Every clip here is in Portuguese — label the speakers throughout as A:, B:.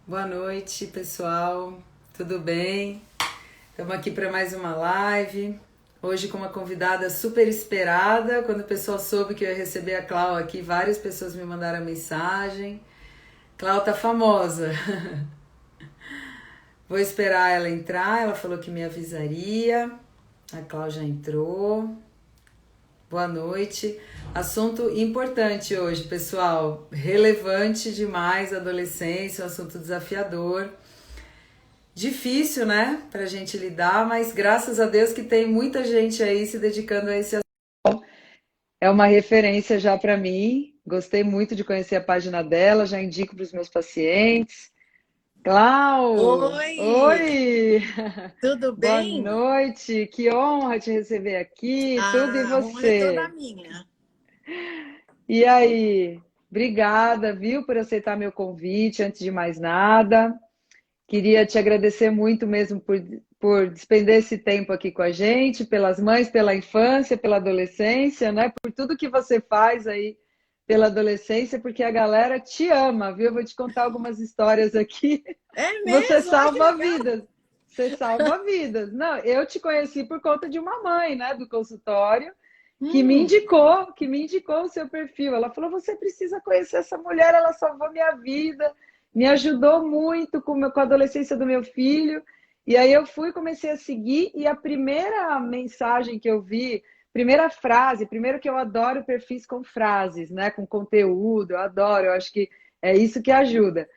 A: Boa noite, pessoal. Tudo bem? Estamos aqui para mais uma live. Hoje com uma convidada super esperada. Quando o pessoal soube que eu ia receber a Clau aqui, várias pessoas me mandaram mensagem. Clau tá famosa. Vou esperar ela entrar. Ela falou que me avisaria. A Clau já entrou. Boa noite. Assunto importante hoje, pessoal. Relevante demais, adolescência, um assunto desafiador. Difícil, né, pra gente lidar, mas graças a Deus que tem muita gente aí se dedicando a esse assunto. É uma referência já para mim. Gostei muito de conhecer a página dela, já indico para os meus pacientes. Clau!
B: Oi,
A: Oi!
B: tudo
A: Boa
B: bem?
A: noite, que honra te receber aqui, tudo e
B: A honra é toda
A: você?
B: minha.
A: E aí? Obrigada, viu, por aceitar meu convite, antes de mais nada. Queria te agradecer muito mesmo por despender esse tempo aqui com a gente, pelas mães, pela infância, pela adolescência, né? Por tudo que você faz aí pela adolescência, porque a galera te ama, viu? Eu vou te contar algumas histórias aqui.
B: É
A: Você
B: mesmo? Ai, que
A: salva
B: legal.
A: vidas. Você salva vidas. Não, eu te conheci por conta de uma mãe, né, do consultório,
B: Hum,
A: que me indicou o seu perfil. Ela falou: "Você precisa conhecer essa mulher, ela salvou minha vida, me ajudou muito com a adolescência do meu filho". E aí eu fui, comecei a seguir e a primeira mensagem que eu vi, primeira frase, primeiro que eu adoro perfis com frases, né, com conteúdo, eu adoro, eu acho que é isso que ajuda.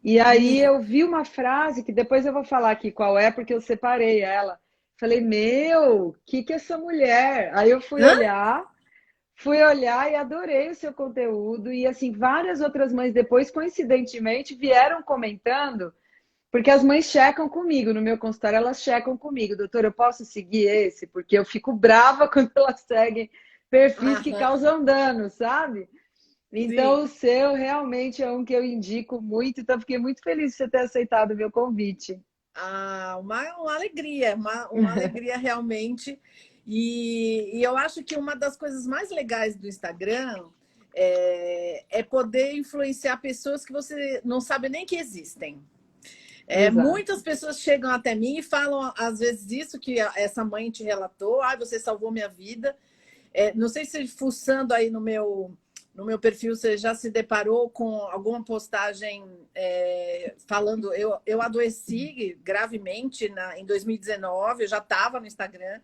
A: E aí
B: sim.
A: eu vi uma frase que depois eu vou falar aqui qual é, porque eu separei ela. Falei, meu, que é essa mulher? Aí eu
B: Hã?
A: fui olhar e adorei o seu conteúdo. E assim, várias outras mães depois, coincidentemente, vieram comentando, porque as mães checam comigo, no meu consultório, elas checam comigo. Doutor, eu posso seguir esse? Porque eu fico brava quando elas seguem perfis que
B: Aham,
A: causam dano, sabe? Então,
B: sim.
A: o seu realmente é um que eu indico muito, então fiquei muito feliz de você ter aceitado o meu convite.
B: Uma alegria, uma alegria realmente. E eu acho que uma das coisas mais legais do Instagram é poder influenciar pessoas que você não sabe nem que existem.
A: Exato.
B: Muitas pessoas chegam até mim e falam, às vezes, isso que essa mãe te relatou: ah, você salvou minha vida. Não sei se fuçando aí no meu perfil você já se deparou com alguma postagem falando. Eu adoeci gravemente em 2019, eu já estava no Instagram,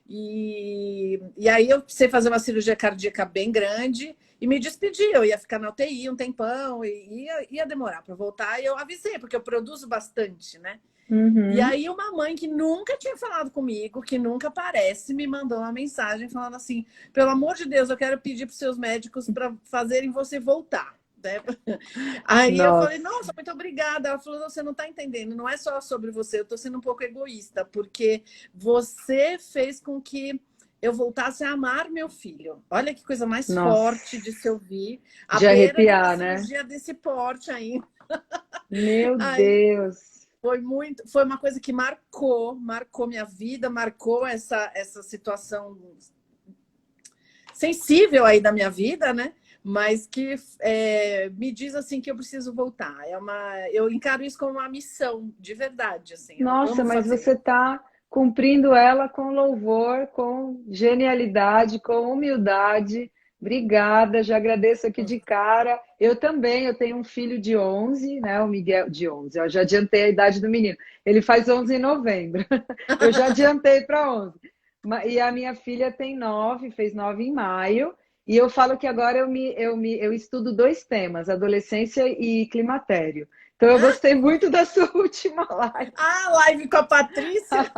B: e aí eu precisei fazer uma cirurgia cardíaca bem grande e me despedi. Eu ia ficar na UTI um tempão e ia demorar para voltar. E eu avisei, porque eu produzo bastante, né? E
A: Uhum.
B: aí uma mãe que nunca tinha falado comigo, que nunca aparece, me mandou uma mensagem falando assim: pelo amor de Deus, eu quero pedir para os seus médicos para fazerem você voltar. Né? Aí eu falei:
A: Nossa,
B: nossa, muito obrigada. Ela falou: você não está entendendo, não é só sobre você, eu estou sendo um pouco egoísta, porque você fez com que eu voltasse a amar meu filho. Olha que coisa mais forte
A: nossa,
B: de se ouvir, à
A: de
B: beira de uma
A: arrepiar, né?
B: cirurgia desse porte ainda.
A: Meu
B: Aí
A: Deus.
B: foi uma coisa que marcou minha vida, marcou essa situação sensível aí da minha vida, né? Mas que me diz assim que eu preciso voltar. Eu encaro isso como uma missão de verdade, assim. Eu
A: Nossa,
B: amo
A: mas
B: fazer.
A: você está cumprindo ela com louvor, com genialidade, com humildade. Obrigada, já agradeço aqui de cara. Eu também, eu tenho um filho de 11, né? O Miguel de 11. Eu já adiantei a idade do menino. Ele faz 11 em novembro. Eu já adiantei para 11. E a minha filha tem 9, fez 9 em maio. E eu falo que agora eu estudo dois temas, adolescência e climatério. Então eu gostei muito da sua última live.
B: Live com a Patrícia.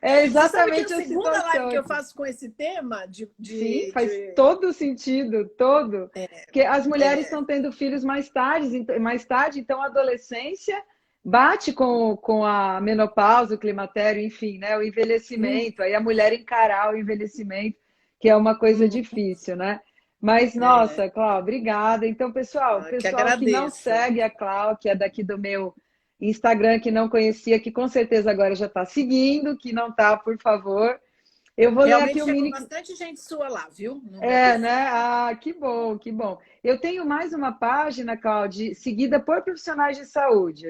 A: É
B: Você sabe que é a
A: exatamente a
B: segunda live
A: situação
B: que eu
A: aqui.
B: faço com esse tema
A: Sim, faz todo sentido, todo. Porque as mulheres
B: é,
A: estão tendo filhos mais tarde, então a adolescência bate com a menopausa, o climatério, enfim, né? O
B: hum,
A: envelhecimento, aí a mulher encarar o envelhecimento, que é uma coisa
B: hum,
A: difícil, né? Mas,
B: é,
A: nossa, Cláudia, obrigada. Então, pessoal,
B: que
A: pessoal que não
B: agradeço.
A: segue a Cláudia, que é daqui do meu Instagram, que não conhecia, que com certeza agora já está seguindo, que não está, por favor.
C: Eu vou ler aqui
B: Realmente
C: o
B: chegou
C: mini.
B: bastante gente sua lá, viu? No meu
C: É,
B: perfil.
C: né? Ah, que bom, que bom. Eu tenho mais uma página, Cláudia, seguida por profissionais de saúde.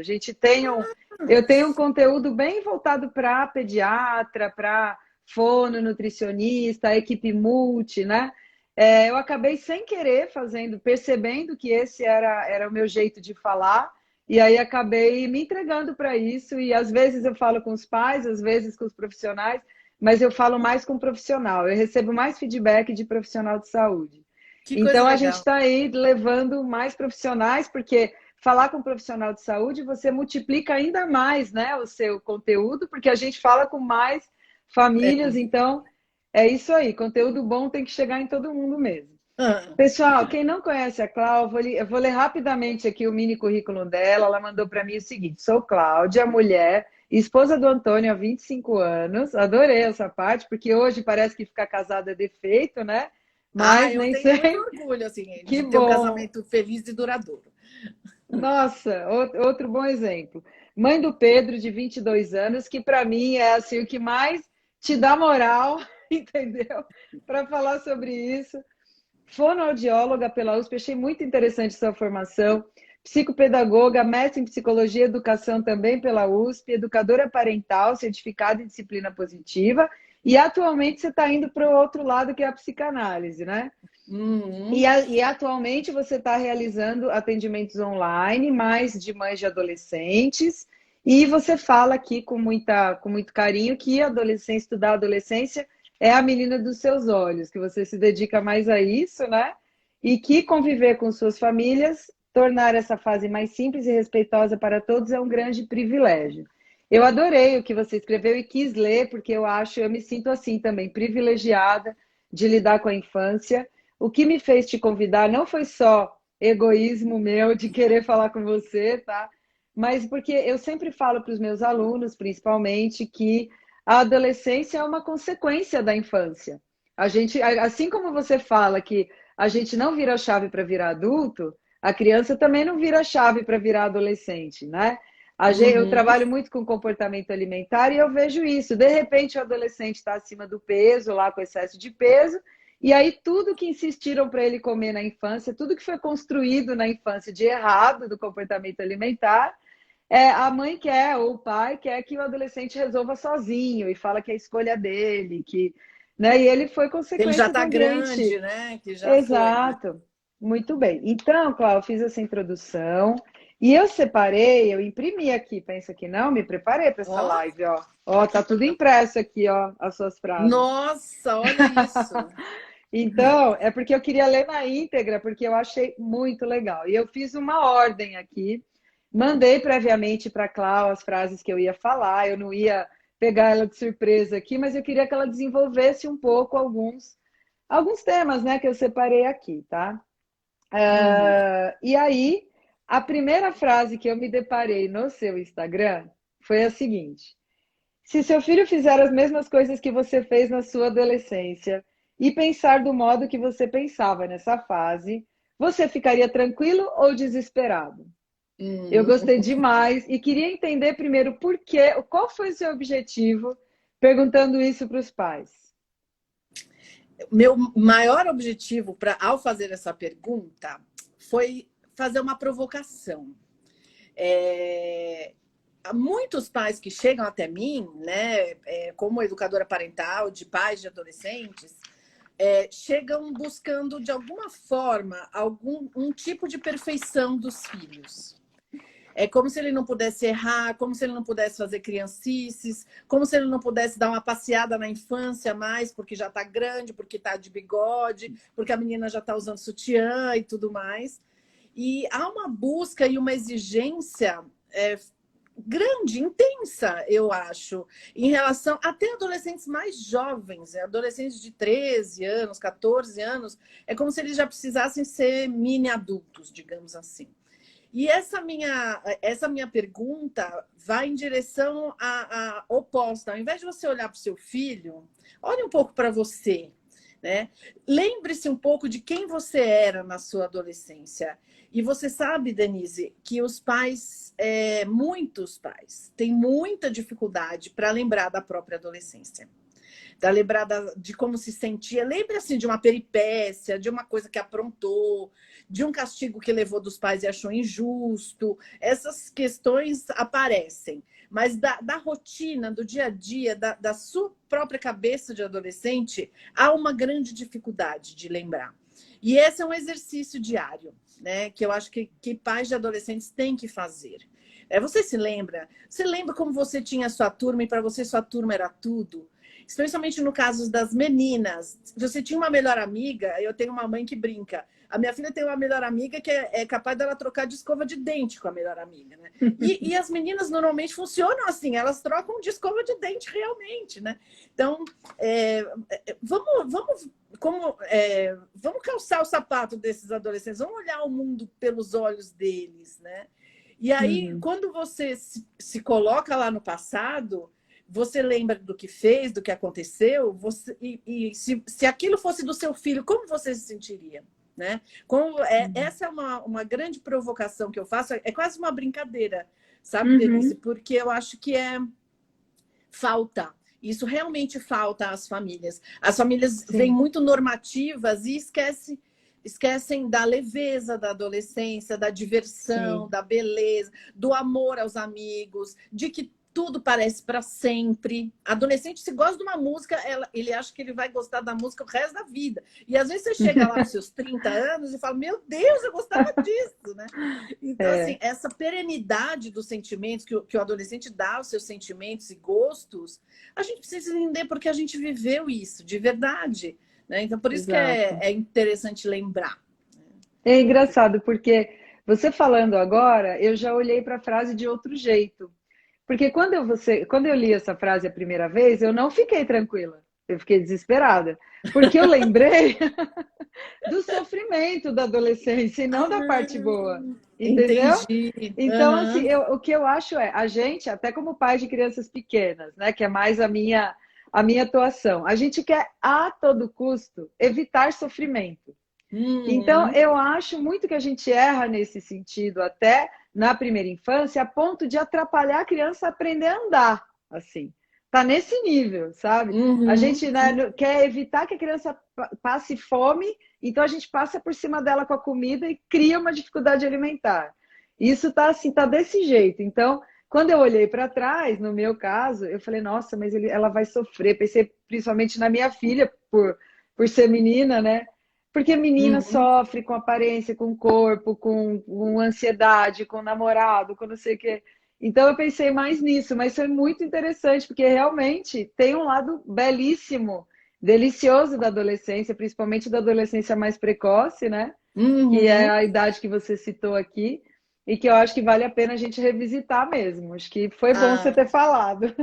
C: Eu tenho um conteúdo bem voltado para pediatra, para fono, nutricionista, equipe multi, né? Eu acabei sem querer fazendo, percebendo que esse era o meu jeito de falar, e aí acabei me entregando para isso. E às vezes eu falo com os pais, às vezes com os profissionais, mas eu falo mais com profissional. Eu recebo mais feedback de profissional de saúde.
B: Que coisa
C: Então a gente
B: legal.
C: está aí levando mais profissionais, porque falar com um profissional de saúde, você multiplica ainda mais, né, o seu conteúdo, porque a gente fala com mais famílias, então é isso aí, conteúdo bom tem que chegar em todo mundo mesmo.
B: Ah,
C: Pessoal, quem não conhece a Cláudia, eu vou ler rapidamente aqui o mini currículo dela. Ela mandou para mim o seguinte: sou Cláudia, mulher, esposa do Antônio há 25 anos. Adorei essa parte, porque hoje parece que ficar casada é defeito, né? Mas
B: eu
C: nem
B: tenho muito
C: sempre.
B: orgulho, assim,
C: Que
B: de ter um
C: bom!
B: casamento feliz e duradouro.
C: Nossa, outro bom exemplo. Mãe do Pedro, de 22 anos, que para mim é assim o que mais te dá moral, entendeu? Para falar sobre isso. Fonoaudióloga pela USP, achei muito interessante sua formação. Psicopedagoga, mestre em psicologia e educação também pela USP, educadora parental, certificada em disciplina positiva. E atualmente você está indo para o outro lado, que é a psicanálise, né?
B: Uhum.
C: E atualmente você está realizando atendimentos online, mais de mães de adolescentes, e você fala aqui com muito carinho que a adolescência, estudar a adolescência é a menina dos seus olhos, que você se dedica mais a isso, né? E que conviver com suas famílias, tornar essa fase mais simples e respeitosa para todos é um grande privilégio. Eu adorei o que você escreveu e quis ler, porque eu me sinto assim também, privilegiada de lidar com a infância. O que me fez te convidar não foi só egoísmo meu de querer falar com você, tá? Mas porque eu sempre falo para os meus alunos, principalmente, que a adolescência é uma consequência da infância. A gente, assim como você fala que a gente não vira chave para virar adulto, a criança também não vira chave para virar adolescente, né? Eu
B: Uhum.
C: trabalho muito com comportamento alimentar e eu vejo isso. De repente, o adolescente está acima do peso, lá com excesso de peso, e aí tudo que insistiram para ele comer na infância, tudo que foi construído na infância de errado do comportamento alimentar, a mãe quer ou o pai quer que o adolescente resolva sozinho e fala que é a escolha dele, que, né? E ele foi
B: Ele já
C: consequência do
B: está grande,
C: ambiente.
B: né? Que já foi, né?
C: Exato. Muito bem. Então, Cláudia, eu fiz essa introdução e eu separei, eu imprimi aqui, pensa que não, me preparei para essa
B: Ó,
C: live, ó. Ó, tá tudo impresso aqui, ó, as suas frases.
B: nossa, olha isso.
C: Então, é porque eu queria ler na íntegra, porque eu achei muito legal. E eu fiz uma ordem aqui, mandei previamente para a Clau as frases que eu ia falar, eu não ia pegar ela de surpresa aqui, mas eu queria que ela desenvolvesse um pouco alguns temas, né, que eu separei aqui, tá?
B: Uhum.
C: E aí, a primeira frase que eu me deparei no seu Instagram foi a seguinte: se seu filho fizer as mesmas coisas que você fez na sua adolescência e pensar do modo que você pensava nessa fase, você ficaria tranquilo ou desesperado? Eu
B: Uhum.
C: gostei demais e queria entender primeiro qual foi o seu objetivo perguntando isso para os pais.
B: Meu maior objetivo ao fazer essa pergunta foi fazer uma provocação. É, há muitos pais que chegam até mim, né, como educadora parental de pais de adolescentes, chegam buscando de alguma forma um tipo de perfeição dos filhos. É como se ele não pudesse errar, como se ele não pudesse fazer criancices, como se ele não pudesse dar uma passeada na infância mais, porque já está grande, porque está de bigode, porque a menina já está usando sutiã e tudo mais. E há uma busca e uma exigência grande, intensa, eu acho, em relação até adolescentes mais jovens, adolescentes de 13 anos, 14 anos, é como se eles já precisassem ser mini adultos, digamos assim. E essa minha pergunta vai em direção à oposta. Ao invés de você olhar para o seu filho, olhe um pouco para você. Né? Lembre-se um pouco de quem você era na sua adolescência. E você sabe, Denise, que os pais, muitos pais, têm muita dificuldade para lembrar da própria adolescência. lembrar de como se sentia. Lembra assim de uma peripécia, de uma coisa que aprontou, de um castigo que levou dos pais e achou injusto. Essas questões aparecem. Mas da rotina, do dia a dia, da sua própria cabeça de adolescente, há uma grande dificuldade de lembrar. E esse é um exercício diário, né? Que eu acho que pais de adolescentes têm que fazer. Você se lembra? Você lembra como você tinha a sua turma e para você sua turma era tudo? Especialmente no caso das meninas. Você tinha uma melhor amiga, eu tenho uma mãe que brinca. A minha filha tem uma melhor amiga que é capaz dela trocar de escova de dente com a melhor amiga, né? E as meninas normalmente funcionam assim, elas trocam de escova de dente realmente, né? Então, vamos calçar o sapato desses adolescentes, vamos olhar o mundo pelos olhos deles, né? E aí, quando você se coloca lá no passado, você lembra do que fez, do que aconteceu, se aquilo fosse do seu filho, como você se sentiria? Né? Essa é uma grande provocação que eu faço, é quase uma brincadeira, sabe, Denise? Porque eu acho que falta. Isso realmente falta às famílias. As famílias vêm muito normativas e esquecem da leveza da adolescência, da diversão, da beleza, do amor aos amigos, de que tudo parece para sempre. Adolescente, se gosta de uma música, ele acha que ele vai gostar da música o resto da vida. E às vezes você chega lá nos seus 30 anos e fala, meu Deus, eu gostava disso, né? Então, assim, essa perenidade dos sentimentos que o adolescente dá aos seus sentimentos e gostos, a gente precisa entender porque a gente viveu isso, de verdade. Né? Então, por isso que é interessante lembrar.
C: É engraçado, porque você falando agora, eu já olhei para a frase de outro jeito. Porque quando eu li essa frase a primeira vez, eu não fiquei tranquila. Eu fiquei desesperada. Porque eu lembrei do sofrimento da adolescência e não da parte boa. Entendeu?
B: Entendi.
C: Então, assim, o que eu acho a gente, até como pai de crianças pequenas, né, que é mais a minha atuação, a gente quer, a todo custo, evitar sofrimento. Então, eu acho muito que a gente erra nesse sentido, até na primeira infância, a ponto de atrapalhar a criança a aprender a andar, assim. Tá nesse nível, sabe? A gente, né, quer evitar que a criança passe fome, então a gente passa por cima dela com a comida e cria uma dificuldade alimentar. Isso tá assim, tá desse jeito. Então, quando eu olhei para trás, no meu caso, eu falei, nossa, mas ela vai sofrer. Pensei principalmente na minha filha, por ser menina, né? Porque menina sofre com aparência, com corpo, com ansiedade, com namorado, com não sei o quê. Então eu pensei mais nisso, mas foi muito interessante, porque realmente tem um lado belíssimo, delicioso da adolescência, principalmente da adolescência mais precoce, né? Que é a idade que você citou aqui, e que eu acho que vale a pena a gente revisitar mesmo. Acho que foi bom você ter falado.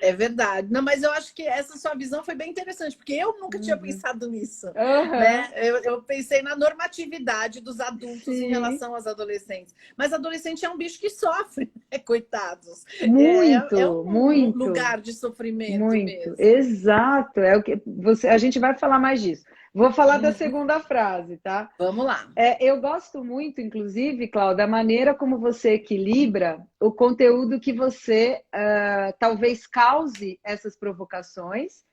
B: É verdade. Não, mas eu acho que essa sua visão foi bem interessante, porque eu nunca tinha pensado nisso. Né? Eu pensei na normatividade dos adultos em relação aos adolescentes. Mas adolescente é um bicho que sofre, né? Coitados.
C: Muito,
B: muito lugar de sofrimento mesmo.
C: Exato. É o que a gente vai falar mais disso. Vou falar da segunda frase, tá?
B: Vamos lá.
C: Eu gosto muito, inclusive, Cláudia, da maneira como você equilibra o conteúdo que você talvez cause essas provocações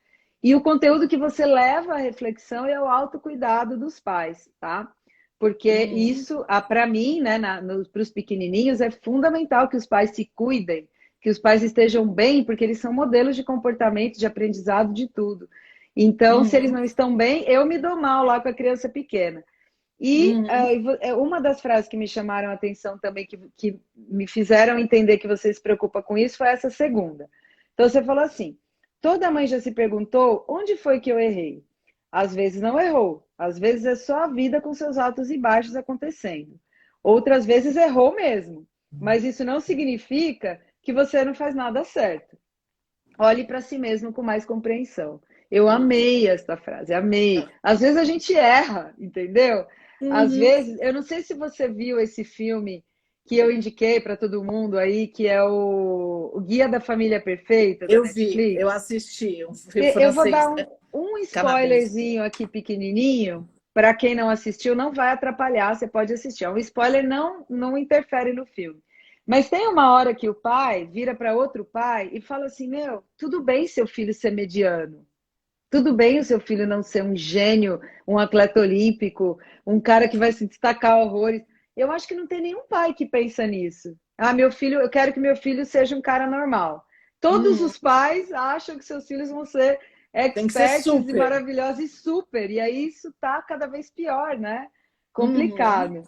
C: e o conteúdo que você leva à reflexão e ao autocuidado dos pais, tá? Porque isso, para mim, né, para os pequenininhos, é fundamental que os pais se cuidem, que os pais estejam bem, porque eles são modelos de comportamento, de aprendizado, de tudo. Então, se eles não estão bem, eu me dou mal lá com a criança pequena. E uma das frases que me chamaram a atenção também, que me fizeram entender que você se preocupa com isso, foi essa segunda. Então, você falou assim, toda mãe já se perguntou onde foi que eu errei? Às vezes não errou, às vezes é só a vida com seus altos e baixos acontecendo. Outras vezes errou mesmo, mas isso não significa que você não faz nada certo. Olhe para si mesmo com mais compreensão. Eu amei esta frase, amei. Às vezes a gente erra, entendeu? Às vezes, eu não sei se você viu esse filme que eu indiquei para todo mundo aí, que é o Guia da Família Perfeita, da Netflix.
B: Vi, eu assisti. Um filme francês,
C: eu vou dar um spoilerzinho aqui pequenininho, para quem não assistiu, não vai atrapalhar, você pode assistir. Um spoiler não interfere no filme. Mas tem uma hora que o pai vira para outro pai e fala assim, tudo bem seu filho ser mediano. Tudo bem o seu filho não ser um gênio, um atleta olímpico, um cara que vai se destacar horrores. Eu acho que não tem nenhum pai que pensa nisso. Ah, meu filho, eu quero que meu filho seja um cara normal. Todos
B: Uhum.
C: os pais acham que seus filhos vão ser
B: Tem que ser
C: experts e
B: super.
C: maravilhosos e super. E aí isso tá cada vez pior, né?
B: Uhum.
C: Complicado.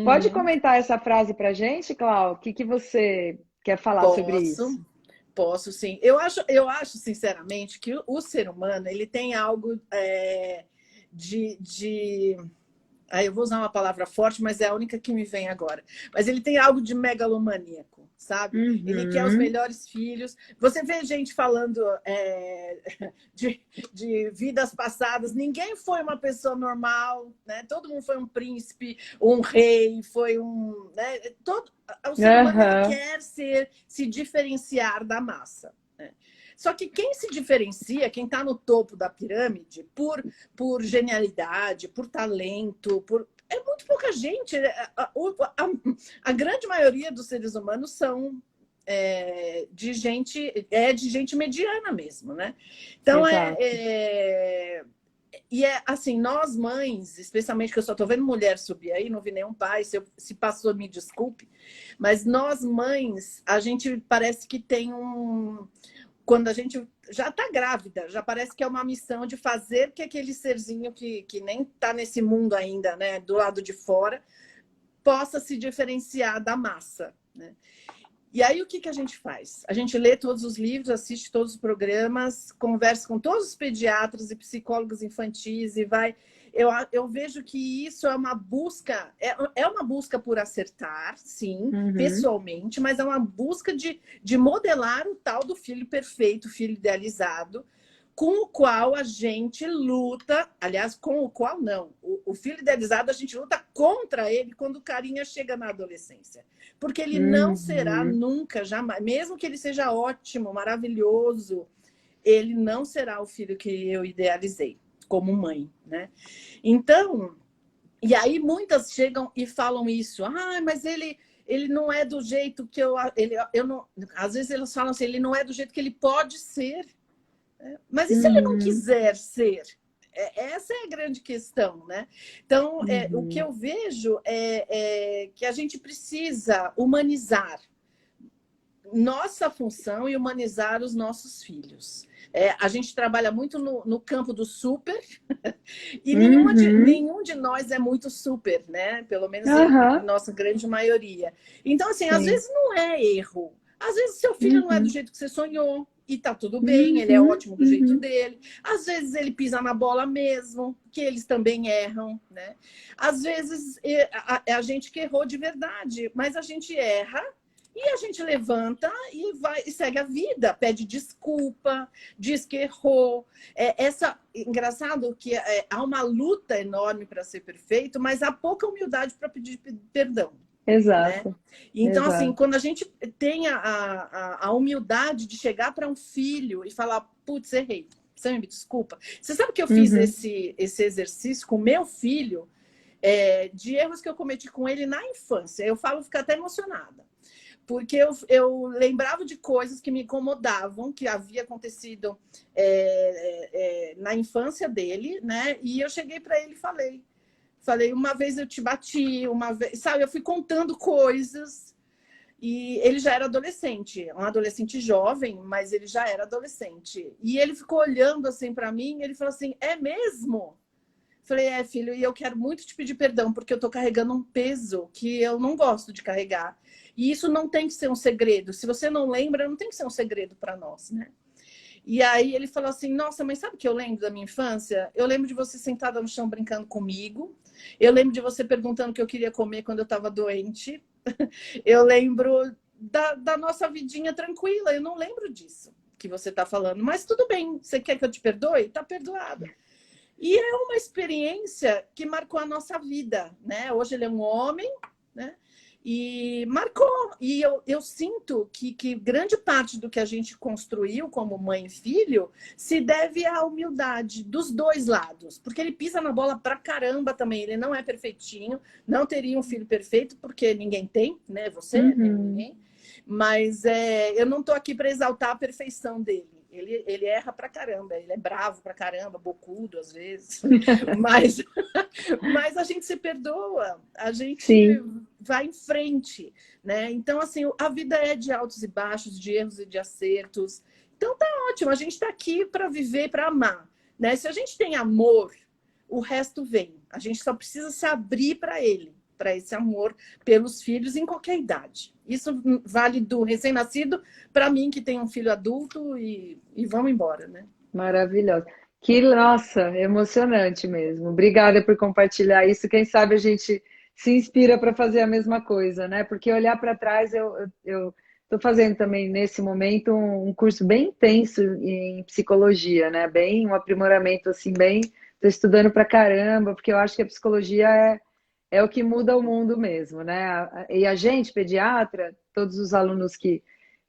C: Pode
B: Uhum.
C: comentar essa frase pra gente, Clau? O que que você quer falar sobre
B: Posso,
C: isso?
B: posso sim. Eu acho sinceramente que o ser humano ele tem algo de aí eu vou usar uma palavra forte, mas é a única que me vem agora. Mas ele tem algo de megalomaníaco, sabe? Ele quer os
C: Uhum.
B: melhores filhos. Você vê gente falando de, de vidas passadas. Ninguém foi uma pessoa normal, né? Todo mundo foi um príncipe, um rei, foi um, né? O ser humano ele
C: Aham.
B: quer se diferenciar da massa. Né? Só que quem se diferencia, quem está no topo da pirâmide, por genialidade, por talento, é muito pouca gente. A grande maioria dos seres humanos são de gente mediana mesmo, né? Então
C: Exato.
B: e é assim, nós mães, especialmente que eu só estou vendo mulher subir aí, não vi nenhum pai, se passou, me desculpe, mas nós mães, a gente parece que tem quando a gente já está grávida, já parece que é uma missão de fazer que aquele serzinho que nem está nesse mundo ainda, né, do lado de fora, possa se diferenciar da massa. Né? E aí o que a gente faz? A gente lê todos os livros, assiste todos os programas, conversa com todos os pediatras e psicólogos infantis e vai. Eu vejo que isso é uma busca, é uma busca por acertar, sim,
C: Uhum.
B: pessoalmente, mas é uma busca de modelar o tal do filho perfeito, filho idealizado, com o qual a gente luta, aliás, com o qual não. O filho idealizado, a gente luta contra ele quando o carinha chega na adolescência. Porque ele não será
C: Uhum.
B: nunca, jamais, mesmo que ele seja ótimo, maravilhoso, ele não será o filho que eu idealizei como mãe, né? Então, e aí muitas chegam e falam isso. Ah, mas ele não é do jeito que eu não, às vezes eles falam assim, ele não é do jeito que ele pode ser. Mas e se ele não
C: Uhum.
B: quiser ser? Essa é a grande questão, né? Então, o que
C: Uhum.
B: eu vejo é que a gente precisa humanizar nossa função e humanizar os nossos filhos. A gente trabalha muito no campo do super e
C: Uhum.
B: nenhum de nós é muito super, né? Pelo menos em
C: Aham.
B: nossa grande maioria. Então, assim, às
C: Sim.
B: vezes não é erro. Às vezes seu filho não é do
C: Uhum.
B: jeito que você sonhou e tá tudo bem, ele é
C: Uhum.
B: ótimo do jeito
C: Uhum.
B: dele. Às vezes ele pisa na bola mesmo, que eles também erram, né? Às vezes é a gente que errou de verdade, mas a gente erra e a gente levanta e vai e segue a vida, pede desculpa, diz que errou. Engraçado que há uma luta enorme para ser perfeito, mas há pouca humildade para pedir perdão. Né?
C: Exato.
B: Então, assim,
C: Exato.
B: quando a gente tem a humildade de chegar para um filho e falar, putz, errei, você me desculpa. Você sabe que eu fiz
C: Uhum.
B: esse exercício com meu filho, de erros que eu cometi com ele na infância. Eu falo, fico até emocionada porque eu lembrava de coisas que me incomodavam, que havia acontecido na infância dele, né? E eu cheguei para ele e falei, uma vez eu te bati, uma vez, sabe? Eu fui contando coisas e ele já era adolescente, um adolescente jovem, mas ele já era adolescente. E ele ficou olhando assim para mim, e ele falou assim: "É mesmo?" Falei, filho, e eu quero muito te pedir perdão, porque eu tô carregando um peso que eu não gosto de carregar. E isso não tem que ser um segredo. Se você não lembra, não tem que ser um segredo para nós, né? E aí ele falou assim: Nossa, mas sabe o que eu lembro da minha infância? Eu lembro de você sentada no chão brincando comigo. Eu lembro de você perguntando o que eu queria comer quando eu estava doente. Eu lembro da nossa vidinha tranquila. Eu não lembro disso que você está falando. Mas tudo bem. Você quer que eu te perdoe? Tá perdoada. E é uma experiência que marcou a nossa vida, né? Hoje ele é um homem, né? E marcou. E eu sinto que grande parte do que a gente construiu como mãe e filho se deve à humildade dos dois lados. Porque ele pisa na bola pra caramba também. Ele não é perfeitinho, não teria um filho perfeito, porque ninguém tem, né? Você, nem
C: Uhum.
B: ninguém. Mas eu não estou aqui para exaltar a perfeição dele. Ele erra pra caramba, ele é bravo pra caramba, bocudo às vezes, mas, mas a gente se perdoa, a gente
C: Sim.
B: vai em frente, né? Então, assim, a vida é de altos e baixos, de erros e de acertos. Então tá ótimo, a gente está aqui para viver, para amar, né? Se a gente tem amor, o resto vem. A gente só precisa se abrir para ele, para esse amor pelos filhos em qualquer idade. Isso vale do recém-nascido para mim que tenho um filho adulto e vamos embora, né?
C: Maravilhosa. Que, nossa, emocionante mesmo. Obrigada por compartilhar isso. Quem sabe a gente se inspira para fazer a mesma coisa, né? Porque olhar para trás, eu estou fazendo também nesse momento um curso bem intenso em psicologia, né? Bem, um aprimoramento assim, bem. Estou estudando para caramba, porque eu acho que a psicologia é o que muda o mundo mesmo, né? E a gente, pediatra, todos os alunos que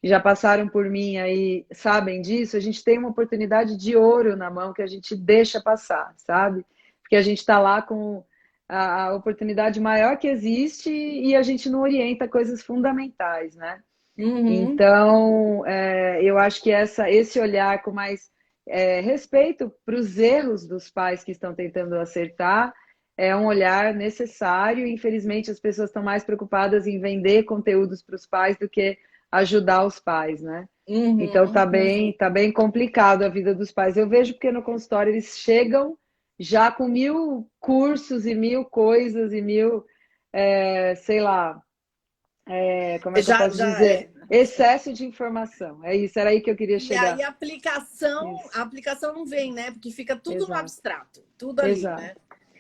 C: já passaram por mim aí sabem disso, a gente tem uma oportunidade de ouro na mão que a gente deixa passar, sabe? Porque a gente está lá com a oportunidade maior que existe e a gente não orienta coisas fundamentais, né?
B: Uhum.
C: Então, eu acho que esse olhar com mais respeito para os erros dos pais que estão tentando acertar é um olhar necessário. Infelizmente, as pessoas estão mais preocupadas em vender conteúdos para os pais do que ajudar os pais, né? Então
B: Uhum. Uhum.
C: tá bem complicado a vida dos pais. Eu vejo porque no consultório eles chegam já com 1000 cursos e 1000 coisas e sei lá, como é que eu
B: Já,
C: posso
B: já
C: dizer?
B: é.
C: Excesso de informação. É isso, era aí que eu queria
B: E aí
C: chegar.
B: a
C: Isso,
B: aplicação não vem, né? Porque fica tudo no
C: exato,
B: abstrato, tudo ali,
C: exato.
B: né?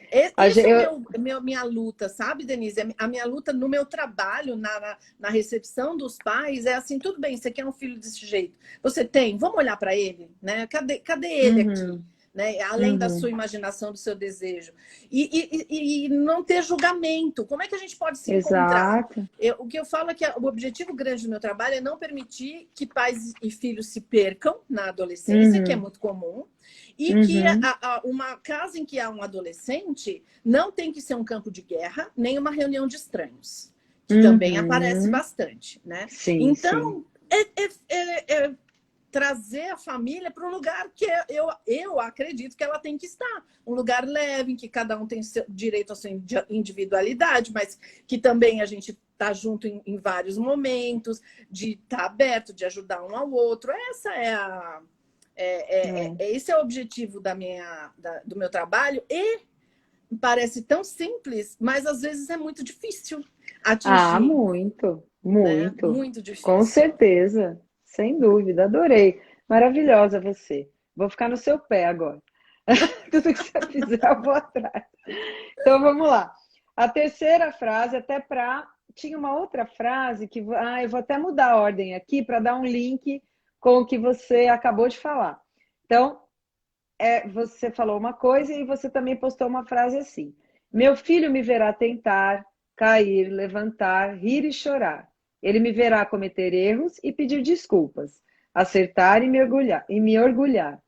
B: Esse é
C: Eu,
B: minha luta, sabe, Denise? A minha luta no meu trabalho, na recepção dos pais, é assim, tudo bem, você quer um filho desse jeito. Você tem, vamos olhar para ele, né? Cadê ele aqui?
C: uhum,
B: Né? Além da sua
C: uhum,
B: imaginação, do seu desejo. E não ter julgamento. Como é que a gente pode se encontrar?
C: exato.
B: O que eu falo é que o objetivo grande do meu trabalho é não permitir que pais e filhos se percam na adolescência, que é
C: Uhum,
B: muito comum, e que
C: uhum,
B: uma casa em que há um adolescente não tem que ser um campo de guerra, nem uma reunião de estranhos, que também aparece
C: uhum.
B: bastante, né?
C: Sim, sim.
B: Então, é trazer a família para um lugar que eu acredito que ela tem que estar. Um lugar leve, em que cada um tem direito à sua individualidade, mas que também a gente está junto em vários momentos, de estar aberto, de ajudar um ao outro. Essa
C: É.
B: esse é o objetivo do meu trabalho e parece tão simples, mas às vezes é muito difícil
C: Ah,
B: atingir,
C: muito,
B: né?
C: muito.
B: Muito
C: Com
B: difícil.
C: certeza. Sem dúvida. Adorei. Maravilhosa você. Vou ficar no seu pé agora. Tudo que você fizer, eu vou atrás. Então vamos lá. A terceira frase, até para. Tinha uma outra frase que. Ah, eu vou até mudar a ordem aqui para dar um link com o que você acabou de falar. Então, você falou uma coisa e você também postou uma frase assim: Meu filho me verá tentar, cair, levantar, rir e chorar. Ele me verá cometer erros e pedir desculpas, acertar e me orgulhar.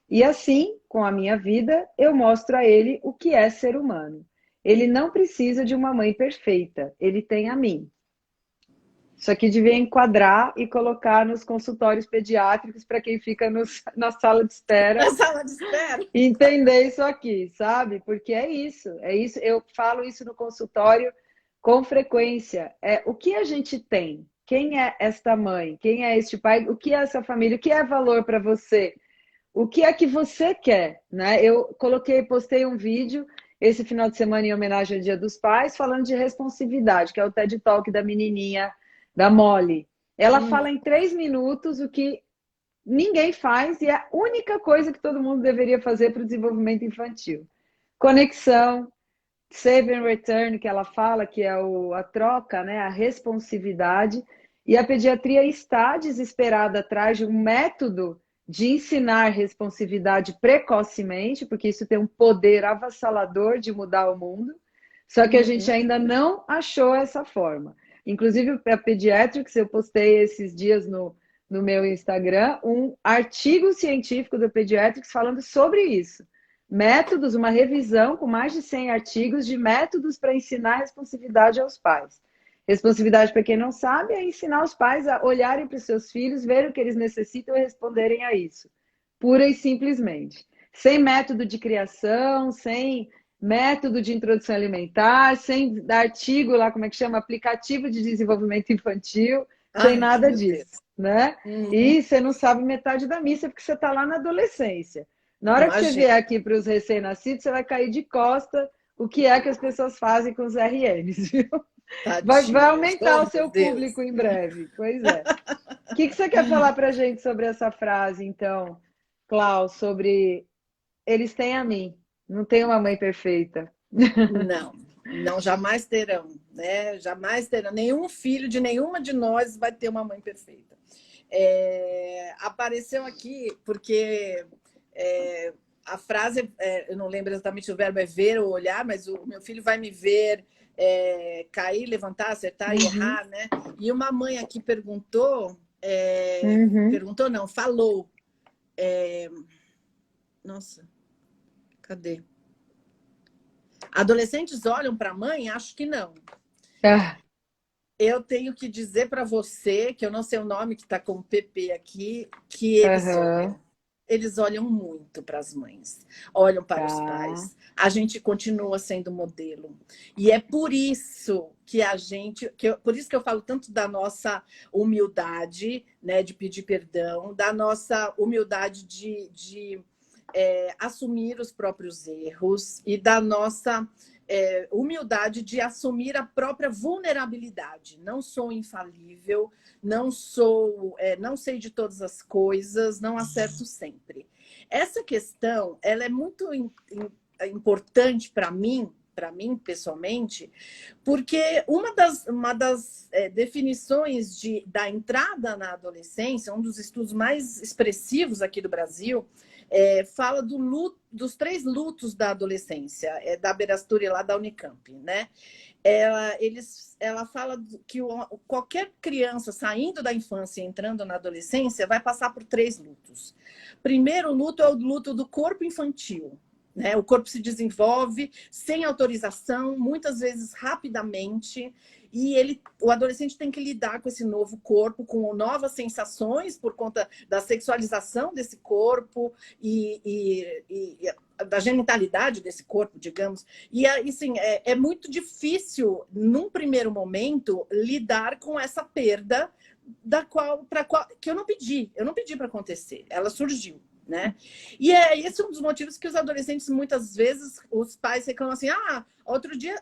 C: E assim, com a minha vida, eu mostro a ele o que é ser humano. Ele não precisa de uma mãe perfeita, ele tem a mim. Isso aqui devia enquadrar e colocar nos consultórios pediátricos para quem fica na sala de espera
B: Na sala de espera.
C: entender isso aqui, sabe? Porque é isso, é isso. Eu falo isso no consultório com frequência. O que a gente tem? Quem é esta mãe? Quem é este pai? O que é essa família? O que é valor para você? O que é que você quer, né? Eu postei um vídeo esse final de semana em homenagem ao Dia dos Pais, falando de responsividade, que é o TED Talk da menininha, da Molly. Ela fala em 3 minutos o que ninguém faz e é a única coisa que todo mundo deveria fazer para o desenvolvimento infantil. Conexão, save and return, que ela fala, que é a troca, né, a responsividade. E a pediatria está desesperada atrás de um método de ensinar responsividade precocemente, porque isso tem um poder avassalador de mudar o mundo. Só que a gente ainda não achou essa forma. Inclusive, a Pediatrics, eu postei esses dias no meu Instagram um artigo científico da Pediatrics falando sobre isso. Métodos, uma revisão com mais de 100 artigos de métodos para ensinar responsividade aos pais. Responsividade, para quem não sabe, é ensinar os pais a olharem para os seus filhos, ver o que eles necessitam e responderem a isso. Pura e simplesmente. Sem método de criação, sem método de introdução alimentar, sem artigo lá, como é que chama? Aplicativo de desenvolvimento infantil, sem nada disso, né? E você não sabe metade da missa porque você está lá na adolescência. Na hora que você vier aqui para os recém-nascidos, você vai cair de costa o que é que as pessoas fazem com os RNs, viu? Vai aumentar o seu público em breve. Pois é. O que você quer falar para a gente sobre essa frase, então, Klaus, sobre eles têm a mim, não tem uma mãe perfeita?
B: Não, jamais terão, né? Jamais terão. Nenhum filho de nenhuma de nós vai ter uma mãe perfeita. Apareceu aqui porque a frase, eu não lembro exatamente o verbo é ver ou olhar, mas o meu filho vai me ver cair, levantar, acertar e errar, né? E uma mãe aqui perguntou, perguntou não, falou. Nossa, cadê? Adolescentes olham para a mãe? Acho que não. Eu tenho que dizer para você, que eu não sei o nome que está com PP aqui, que eles olham muito para as mães, olham para os pais. A gente continua sendo modelo. E é por isso que a gente, por isso que eu falo tanto da nossa humildade, né, de pedir perdão, da nossa humildade de assumir os próprios erros e da nossa humildade de assumir a própria vulnerabilidade. Não sou infalível, não sei de todas as coisas, não acerto sempre. Essa questão, ela é muito importante para mim pessoalmente, porque uma das definições da entrada na adolescência, um dos estudos mais expressivos aqui do Brasil, fala dos 3 lutos da adolescência, da Berasturi lá da Unicamp, né? Ela fala que qualquer criança saindo da infância e entrando na adolescência vai passar por 3 lutos. Primeiro luto é o luto do corpo infantil, né? O corpo se desenvolve sem autorização, muitas vezes rapidamente, e o adolescente tem que lidar com esse novo corpo, com novas sensações por conta da sexualização desse corpo e da genitalidade desse corpo, digamos. E assim, é muito difícil, num primeiro momento, lidar com essa perda que eu não pedi para acontecer, ela surgiu. Né? E esse é um dos motivos que os adolescentes, muitas vezes, os pais reclamam assim: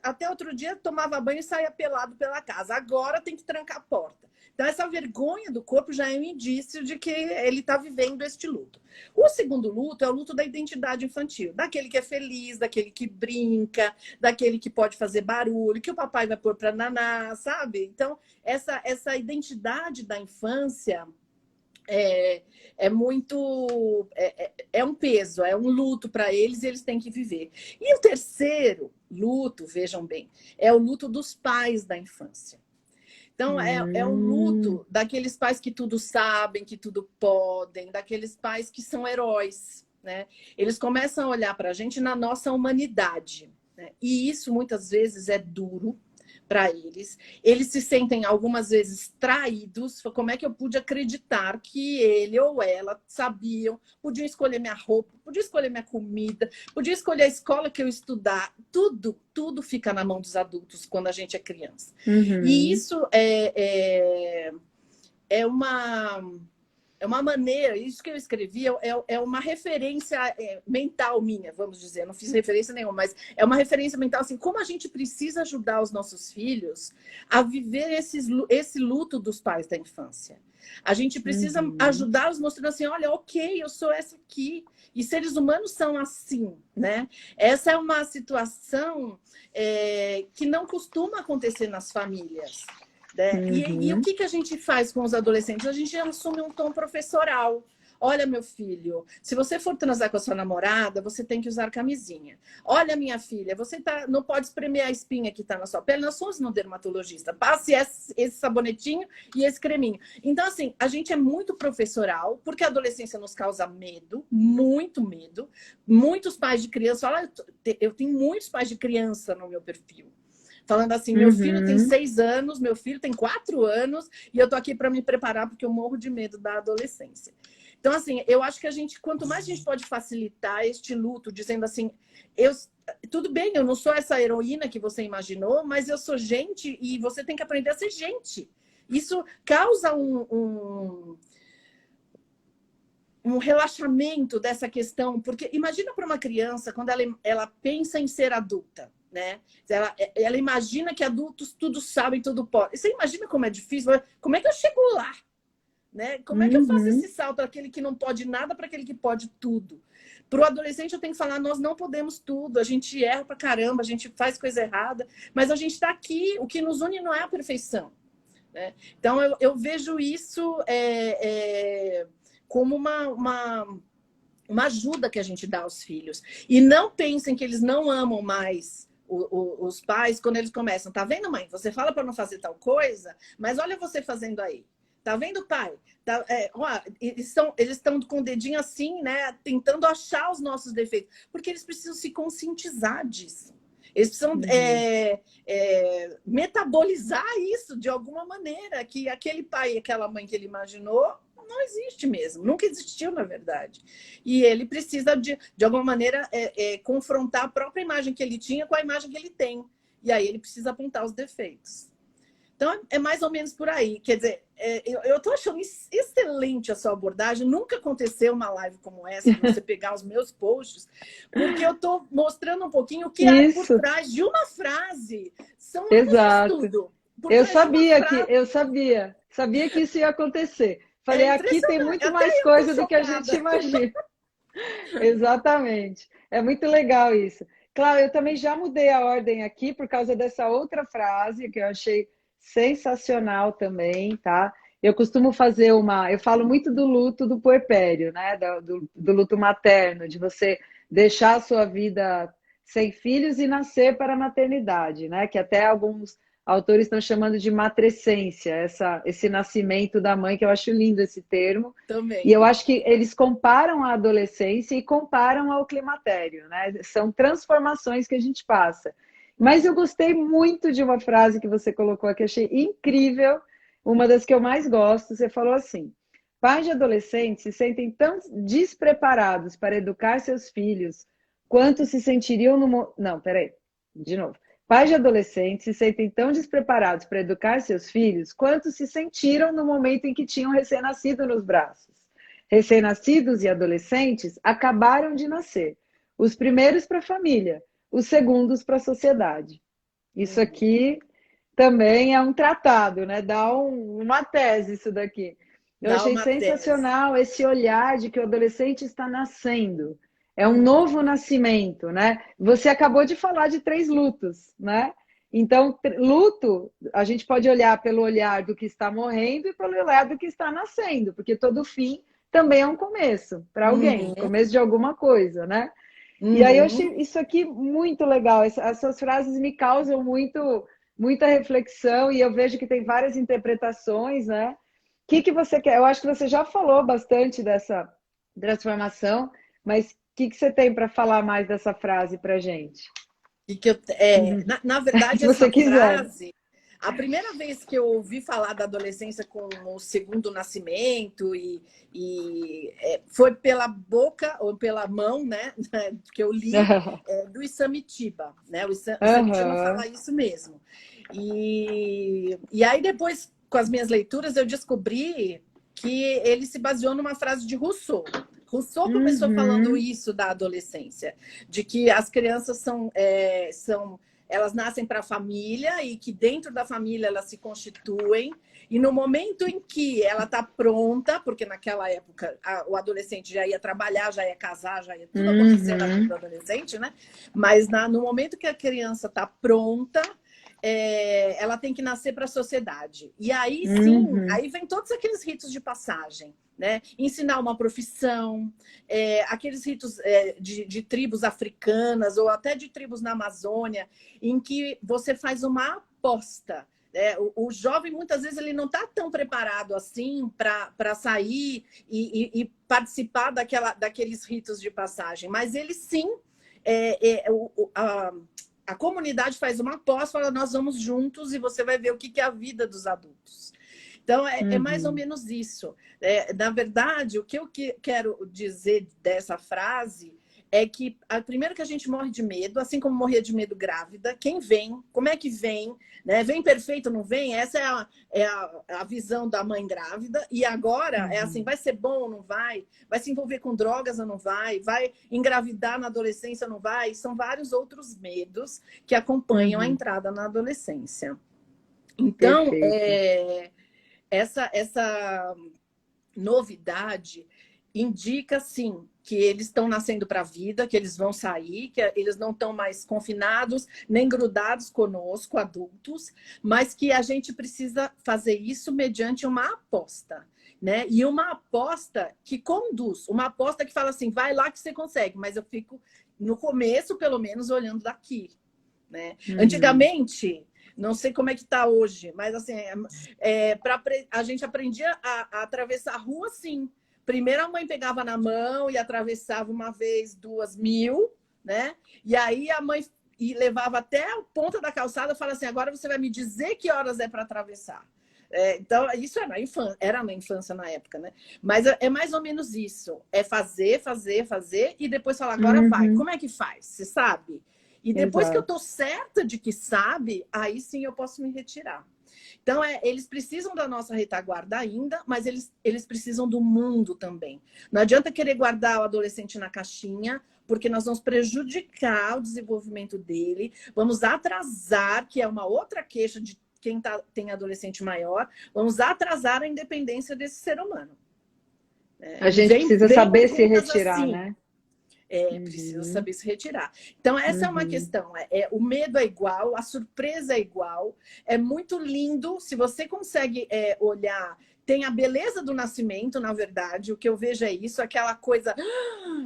B: até outro dia tomava banho e saía pelado pela casa, agora tem que trancar a porta. Então, essa vergonha do corpo já é um indício de que ele está vivendo este luto. O segundo luto é o luto da identidade infantil, daquele que é feliz, daquele que brinca, daquele que pode fazer barulho, que o papai vai pôr para naná, sabe? Então, essa identidade da infância é um peso, é um luto para eles e eles têm que viver. E o terceiro luto, vejam bem, é o luto dos pais da infância. Então, é um luto daqueles pais que tudo sabem, que tudo podem, daqueles pais que são heróis, né? Eles começam a olhar para a gente na nossa humanidade, né? E isso muitas vezes é duro para eles. Eles se sentem algumas vezes traídos. Como é que eu pude acreditar que ele ou ela sabiam, podiam escolher minha roupa, podiam escolher minha comida, podiam escolher a escola que eu estudar. Tudo fica na mão dos adultos quando a gente é criança. E isso é uma maneira, isso que eu escrevi é uma referência mental minha, vamos dizer. Não fiz referência nenhuma, mas é uma referência mental, assim, como a gente precisa ajudar os nossos filhos a viver esse luto dos pais da infância. A gente precisa ajudá-los mostrando assim, olha, ok, eu sou essa aqui. E seres humanos são assim, né? Essa é uma situação que não costuma acontecer nas famílias. Né? E o que a gente faz com os adolescentes? A gente assume um tom professoral. Olha, meu filho, se você for transar com a sua namorada, você tem que usar camisinha. Olha, minha filha, você não pode espremer a espinha que está na sua pele. Nós somos no dermatologista. Passe esse sabonetinho e esse creminho. Então, assim, a gente é muito professoral, porque a adolescência nos causa medo, muito medo. Muitos pais de criança, olha, eu tenho muitos pais de criança no meu perfil. falando assim, meu filho tem 6 anos, meu filho tem 4 anos, e eu tô aqui para me preparar porque eu morro de medo da adolescência. Então, assim, eu acho que quanto mais a gente pode facilitar este luto, dizendo assim, tudo bem, eu não sou essa heroína que você imaginou, mas eu sou gente e você tem que aprender a ser gente. Isso causa um relaxamento dessa questão, porque imagina para uma criança quando ela pensa em ser adulta, né? Ela imagina que adultos tudo sabem, tudo podem. Você imagina como é difícil? Como é que eu chego lá? Né? Como é que eu faço esse salto daquele que não pode nada para aquele que pode tudo? Para o adolescente eu tenho que falar, nós não podemos tudo, a gente erra pra caramba, a gente faz coisa errada, mas a gente está aqui, o que nos une não é a perfeição. Né? Então eu vejo isso como uma ajuda que a gente dá aos filhos. E não pensem que eles não amam mais os pais quando eles começam. Tá vendo, mãe? Você fala para não fazer tal coisa, mas olha você fazendo aí. Tá vendo, pai? Eles estão com o dedinho assim, né? Tentando achar os nossos defeitos. Porque eles precisam se conscientizar disso. Eles precisam metabolizar isso de alguma maneira. Que aquele pai e aquela mãe que ele imaginou não existe mesmo. Nunca existiu, na verdade. E ele precisa, de alguma maneira, confrontar a própria imagem que ele tinha com a imagem que ele tem. E aí ele precisa apontar os defeitos. Então, é mais ou menos por aí. Quer dizer, eu estou achando excelente a sua abordagem. Nunca aconteceu uma live como essa, de você pegar os meus posts, porque eu estou mostrando um pouquinho o que há por trás de uma frase. São anos de estudo.
C: Eu sabia que isso ia acontecer. Falei, aqui tem muito mais coisa do que a gente imagina. Exatamente. É muito legal isso. Claro, eu também já mudei a ordem aqui por causa dessa outra frase que eu achei sensacional também, tá? Eu costumo fazer eu falo muito do luto do puerpério, né? Do luto materno, de você deixar a sua vida sem filhos e nascer para a maternidade, né? Que até alguns autores estão chamando de matrescência, esse nascimento da mãe, que eu acho lindo esse termo.
B: Também.
C: E eu acho que eles comparam a adolescência e comparam ao climatério, né? São transformações que a gente passa. Mas eu gostei muito de uma frase que você colocou aqui, achei incrível, uma das que eu mais gosto. Você falou assim: pais de adolescentes se sentem tão despreparados para educar seus filhos quanto se sentiriam no... Não, peraí, de novo. Pais de adolescentes se sentem tão despreparados para educar seus filhos quanto se sentiram no momento em que tinham recém-nascido nos braços. Recém-nascidos e adolescentes acabaram de nascer, os primeiros para a família, os segundos para a sociedade. Isso aqui também é um tratado, né? Dá uma tese isso daqui. Eu achei sensacional esse olhar de que o adolescente está nascendo. É um novo nascimento, né? Você acabou de falar de 3 lutos, né? Então, luto, a gente pode olhar pelo olhar do que está morrendo e pelo olhar do que está nascendo, porque todo fim também é um começo para alguém, começo de alguma coisa, né? E aí eu achei isso aqui muito legal. Essas frases me causam muita reflexão e eu vejo que tem várias interpretações, né? O que você quer? Eu acho que você já falou bastante dessa transformação, mas o que você tem para falar mais dessa frase para gente?
B: Na verdade, essa frase, a primeira vez que eu ouvi falar da adolescência com o segundo nascimento foi pela boca ou pela mão, né, que eu li do Isamitiba, né? O Isamitiba fala isso mesmo. E aí depois, com as minhas leituras, eu descobri que ele se baseou numa frase de Rousseau. Rousseau começou falando isso da adolescência, de que as crianças elas nascem para a família e que dentro da família elas se constituem. E no momento em que ela está pronta, porque naquela época o adolescente já ia trabalhar, já ia casar, já ia tudo acontecer na vida do adolescente, né? Mas no momento que a criança está pronta, ela tem que nascer para a sociedade. E aí sim, aí vem todos aqueles ritos de passagem. Né? Ensinar uma profissão, aqueles ritos de tribos africanas ou até de tribos na Amazônia, em que você faz uma aposta. O jovem, muitas vezes, ele não está tão preparado assim para sair e participar daqueles ritos de passagem, mas ele sim, a comunidade faz uma aposta, fala, nós vamos juntos e você vai ver o que é a vida dos adultos. Então, é mais ou menos isso. Na verdade, o que eu quero dizer dessa frase é que, primeiro que a gente morre de medo, assim como morria de medo grávida, quem vem, como é que vem, né? Vem perfeito, não vem? Essa é a visão da mãe grávida. E agora é assim, vai ser bom ou não vai? Vai se envolver com drogas ou não vai? Vai engravidar na adolescência ou não vai? São vários outros medos que acompanham a entrada na adolescência. Então, essa novidade indica, sim, que eles estão nascendo para a vida, que eles vão sair, que eles não estão mais confinados, nem grudados conosco, adultos, mas que a gente precisa fazer isso mediante uma aposta, né? E uma aposta que conduz, uma aposta que fala assim, vai lá que você consegue, mas eu fico, no começo, pelo menos, olhando daqui, né? Antigamente... Não sei como é que está hoje, mas assim, a gente aprendia a atravessar a rua assim. Primeiro a mãe pegava na mão e atravessava uma vez, 2.000, né? E aí a mãe levava até a ponta da calçada e falava assim, agora você vai me dizer que horas é para atravessar. Então, isso era na infância na época, né? Mas é mais ou menos isso. É fazer, fazer, fazer e depois falar, agora vai. Como é que faz? Você sabe? E depois que eu estou certa de que sabe, aí sim eu posso me retirar. Então, eles precisam da nossa retaguarda ainda, mas eles precisam do mundo também. Não adianta querer guardar o adolescente na caixinha, porque nós vamos prejudicar o desenvolvimento dele, vamos atrasar, que é uma outra queixa de quem tem adolescente maior, vamos atrasar a independência desse ser humano.
C: A gente precisa saber se retirar,
B: assim,
C: né?
B: Precisa saber se retirar. Então, essa é uma questão. O medo é igual, a surpresa é igual. É muito lindo. Se você consegue olhar, tem a beleza do nascimento, na verdade. O que eu vejo é isso, aquela coisa,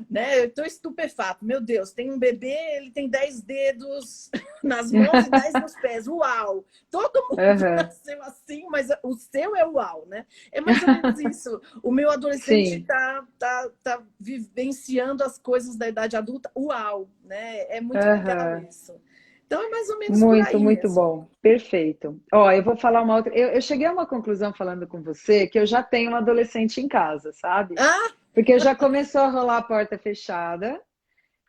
B: né? Eu estou estupefato. Meu Deus, tem um bebê, ele tem 10 dedos nas mãos e 10 nos pés. Uau! Todo mundo nasceu assim, mas o seu é uau, né? É mais ou menos isso. O meu adolescente tá vivenciando as coisas da idade adulta. Uau! Né? É muito legal isso. Então, é mais ou menos por aí
C: Muito
B: mesmo.
C: bom. Perfeito. Ó, eu vou falar uma outra... Eu cheguei a uma conclusão falando com você que eu já tenho um adolescente em casa, sabe? Porque já começou a rolar a porta fechada,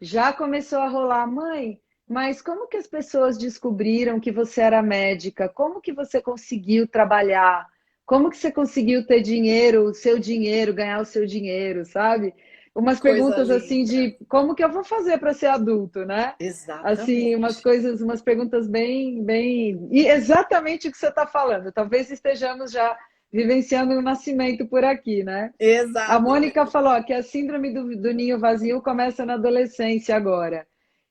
C: já começou a rolar, mãe, mas como que as pessoas descobriram que você era médica? Como que você conseguiu trabalhar? Como que você conseguiu ter dinheiro, o seu dinheiro, ganhar o seu dinheiro, sabe? Umas perguntas assim de como que eu vou fazer para ser adulto, né?
B: Exatamente.
C: Assim, umas perguntas bem... E exatamente o que você está falando. Talvez estejamos já vivenciando um nascimento por aqui, né?
B: Exato.
C: A Mônica falou que a síndrome do ninho vazio começa na adolescência agora.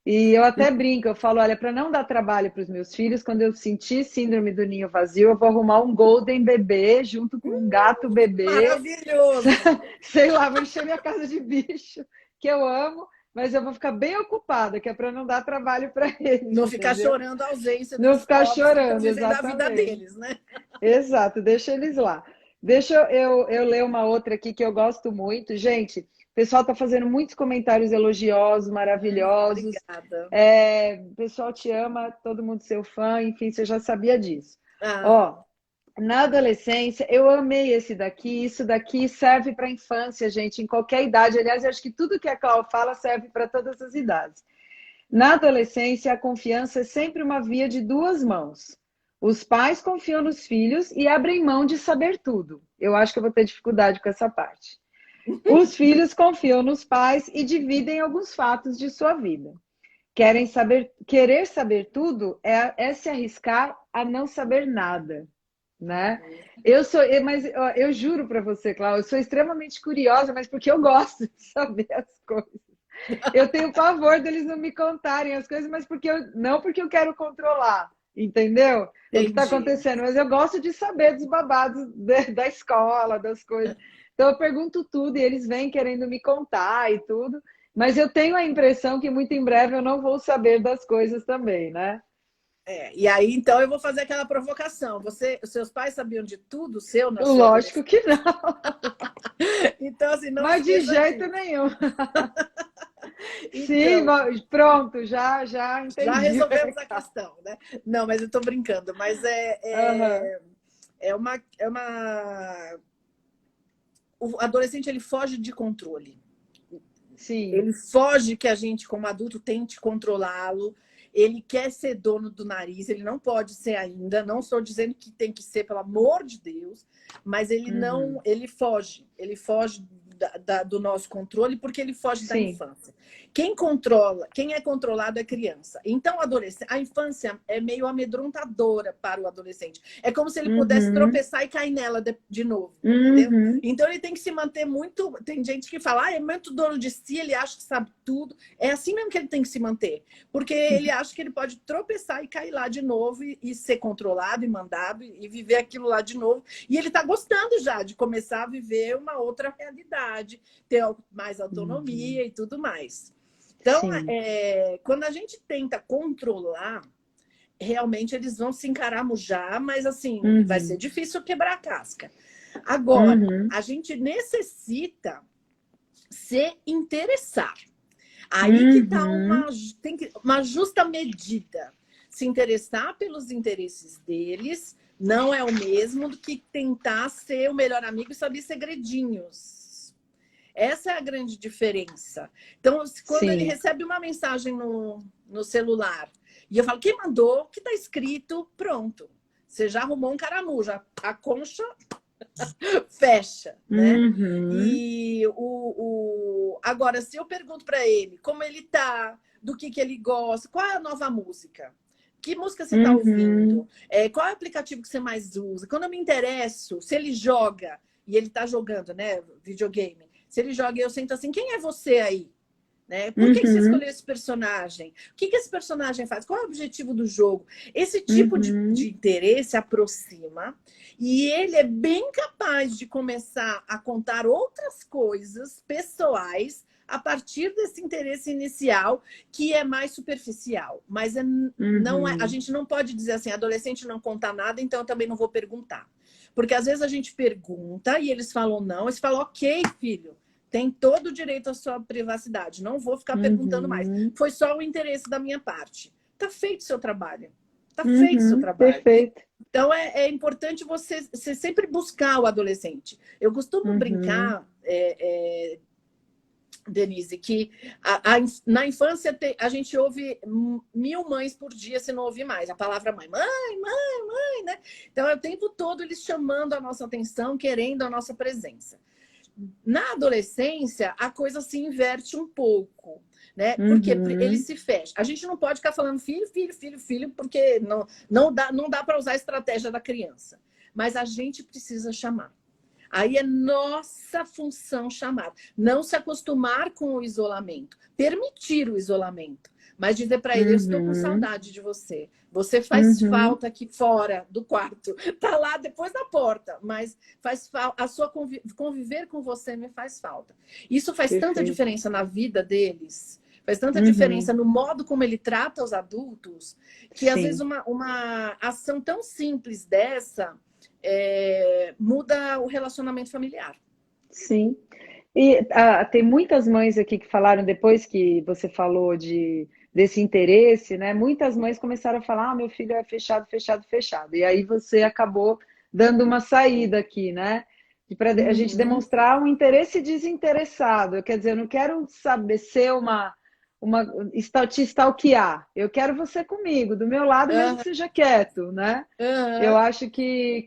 C: E eu até brinco, eu falo, olha, para não dar trabalho para os meus filhos, quando eu sentir síndrome do ninho vazio, eu vou arrumar um golden bebê junto com um gato bebê.
B: Maravilhoso!
C: Sei lá, vou encher minha casa de bicho, que eu amo, mas eu vou ficar bem ocupada, que é para não dar trabalho para eles.
B: Não ficar chorando a ausência
C: não
B: dos
C: ficar
B: povos
C: chorando,
B: que estão vivendo
C: exatamente.
B: a vida deles, né?
C: Exato, deixa eles lá. Deixa eu ler uma outra aqui que eu gosto muito. Gente, o pessoal está fazendo muitos comentários elogiosos, maravilhosos.
B: Obrigada.
C: O pessoal te ama, todo mundo seu fã, enfim, você já sabia disso. Ó, na adolescência, eu amei esse daqui. Isso daqui serve para a infância, gente, em qualquer idade. Aliás, eu acho que tudo que a Clau fala serve para todas as idades. Na adolescência, a confiança é sempre uma via de duas mãos. Os pais confiam nos filhos e abrem mão de saber tudo. Eu acho que eu vou ter dificuldade com essa parte. Os filhos confiam nos pais e dividem alguns fatos de sua vida. Querer saber tudo é se arriscar a não saber nada, né? Mas eu juro para você, Cláudia, eu sou extremamente curiosa, mas porque eu gosto de saber as coisas. Eu tenho pavor deles não me contarem as coisas, mas não porque eu quero controlar, entendeu? O que está acontecendo, mas eu gosto de saber dos babados da escola, das coisas. Então eu pergunto tudo e eles vêm querendo me contar e tudo, mas eu tenho a impressão que muito em breve eu não vou saber das coisas também, né?
B: E aí, então, eu vou fazer aquela provocação. Os seus pais sabiam de tudo seu?
C: Lógico que não.
B: Então, assim, não
C: mas de jeito nenhum. Sim,
B: Então,
C: pronto, já
B: já
C: entendi.
B: resolvemos a questão, né? Não, mas eu tô brincando. Mas
C: Aham,
B: o adolescente, ele foge de controle.
C: sim.
B: Ele foge que a gente, como adulto, tente controlá-lo. Ele quer ser dono do nariz, ele não pode ser ainda. Não estou dizendo que tem que ser, pelo amor de Deus, mas ele não,
C: Uhum.
B: ele foge do nosso controle porque ele foge da
C: Sim.
B: infância. Quem controla, quem é controlado é criança. Então, a infância é meio amedrontadora para o adolescente. É como se ele pudesse
C: Uhum.
B: tropeçar e cair nela de novo. Entendeu?
C: Uhum.
B: Então ele tem que se manter muito. Tem gente que fala, é muito dono de si, ele acha que sabe tudo. É assim mesmo que ele tem que se manter. Porque ele acha que ele pode tropeçar e cair lá de novo e ser controlado e mandado e viver aquilo lá de novo. E ele está gostando já de começar a viver uma outra realidade, ter mais
C: Uhum.
B: autonomia e tudo mais. Então,
C: Sim.
B: quando a gente tenta controlar, realmente eles vão se encaramujar, mas assim, vai ser
C: Uhum.
B: difícil quebrar a casca. Agora,
C: Uhum.
B: a gente necessita se interessar. Aí que está
C: Uhum.
B: uma justa medida. Se interessar pelos interesses deles não é o mesmo do que tentar ser o melhor amigo e saber segredinhos. Essa é a grande diferença. Então, quando ele
C: Sim.
B: recebe uma mensagem no celular e eu falo, quem mandou? O que está escrito? Pronto. Você já arrumou um caramujo. A concha fecha, né?
C: Uhum.
B: Agora, se eu pergunto para ele como ele tá, do que ele gosta, qual é a nova música? Que música você está
C: Uhum.
B: ouvindo? Qual é o aplicativo que você mais usa? Quando eu me interesso, se ele joga, e ele está jogando, né, videogame, se ele joga e eu sinto assim, quem é você aí? Né? Por que você
C: Uhum.
B: escolheu esse personagem? O que esse personagem faz? Qual é o objetivo do jogo? Esse tipo de
C: Uhum.
B: interesse aproxima e ele é bem capaz de começar a contar outras coisas pessoais a partir desse interesse inicial, que é mais superficial. Mas não é, a
C: Uhum.
B: gente não pode dizer assim, adolescente não conta nada, então eu também não vou perguntar. Porque às vezes a gente pergunta e eles falam não, eles falam, ok, filho, tem todo o direito à sua privacidade. Não vou ficar perguntando mais.
C: Uhum.
B: Foi só o interesse da minha parte. Tá feito o seu trabalho. Tá feito o seu
C: Uhum.
B: trabalho.
C: Perfeito.
B: Então, é importante você sempre buscar o adolescente. Eu costumo
C: Uhum.
B: brincar, Denise, que na infância a gente ouve 1000 mães por dia, se não ouvir mais. A palavra mãe. Mãe, mãe, mãe, né? Então, é o tempo todo eles chamando a nossa atenção, querendo a nossa presença. Na adolescência, a coisa se inverte um pouco, né? Porque ele
C: Uhum.
B: se fecha. A gente não pode ficar falando filho, filho, filho, filho, porque não dá para usar a estratégia da criança. Mas a gente precisa chamar. Aí é nossa função chamar. Não se acostumar com o isolamento. Permitir o isolamento. Mas dizer para ele, eu estou com
C: Uhum.
B: saudade de você. Você faz
C: Uhum.
B: falta aqui fora do quarto. Tá lá depois da porta, mas faz falta. A sua conviver com você me faz falta. Isso faz tanta
C: Perfeito.
B: diferença na vida deles. Faz tanta diferença
C: Uhum.
B: no modo como ele trata os adultos, que às vezes
C: Sim.
B: uma ação tão simples dessa muda o relacionamento familiar.
C: Sim. E tem muitas mães aqui que falaram, depois que você falou desse interesse, né? Muitas mães começaram a falar: meu filho é fechado, fechado, fechado. E aí você acabou dando uma saída aqui, né? Para a gente
B: Uhum.
C: demonstrar um interesse desinteressado. Quer dizer, eu não quero saber ser uma te stalkear. Eu quero você comigo, do meu lado, mesmo que
B: Uhum.
C: seja quieto, né? Eu
B: Uhum.
C: acho que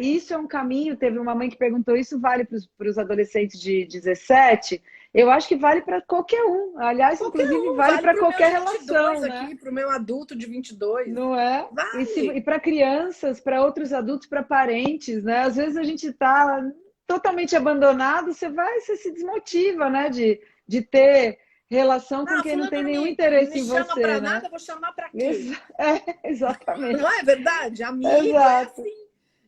C: isso é um caminho. Teve uma mãe que perguntou: isso vale para os adolescentes de 17? Eu acho que vale para qualquer um. Aliás,
B: Qualquer
C: inclusive,
B: um,
C: vale
B: vale
C: para
B: para o meu
C: qualquer
B: de 22
C: relação, né?
B: aqui, para o meu adulto de 22.
C: Não é? E
B: Vale.
C: para crianças, para outros adultos, para parentes, né? Às vezes a gente está totalmente abandonado, você se desmotiva, né? De ter relação com
B: Não,
C: quem não
B: fulano
C: tem
B: não
C: nenhum
B: não me
C: interesse em
B: chama
C: você,
B: para
C: né?
B: nada, eu vou chamar para quê? Não
C: Exatamente.
B: é verdade? Amigo é
C: Exato.
B: assim.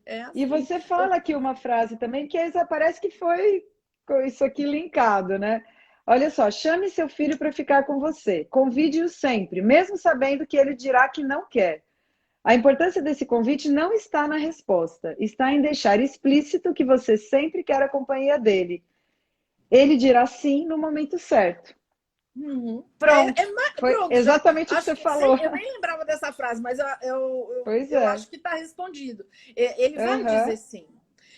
B: É
C: E
B: assim.
C: você fala aqui uma frase também que parece que foi com isso aqui linkado, né? Olha só, chame seu filho para ficar com você. Convide-o sempre, mesmo sabendo que ele dirá que não quer. A importância desse convite não está na resposta, está em deixar explícito que você sempre quer a companhia dele. Ele dirá sim no momento certo.
B: Uhum.
C: Pronto. Foi
B: Pronto,
C: exatamente o que
B: acho
C: você
B: que
C: falou.
B: eu nem lembrava dessa frase, mas
C: Pois
B: eu
C: é.
B: acho que está respondido. Ele vai
C: Aham.
B: dizer sim.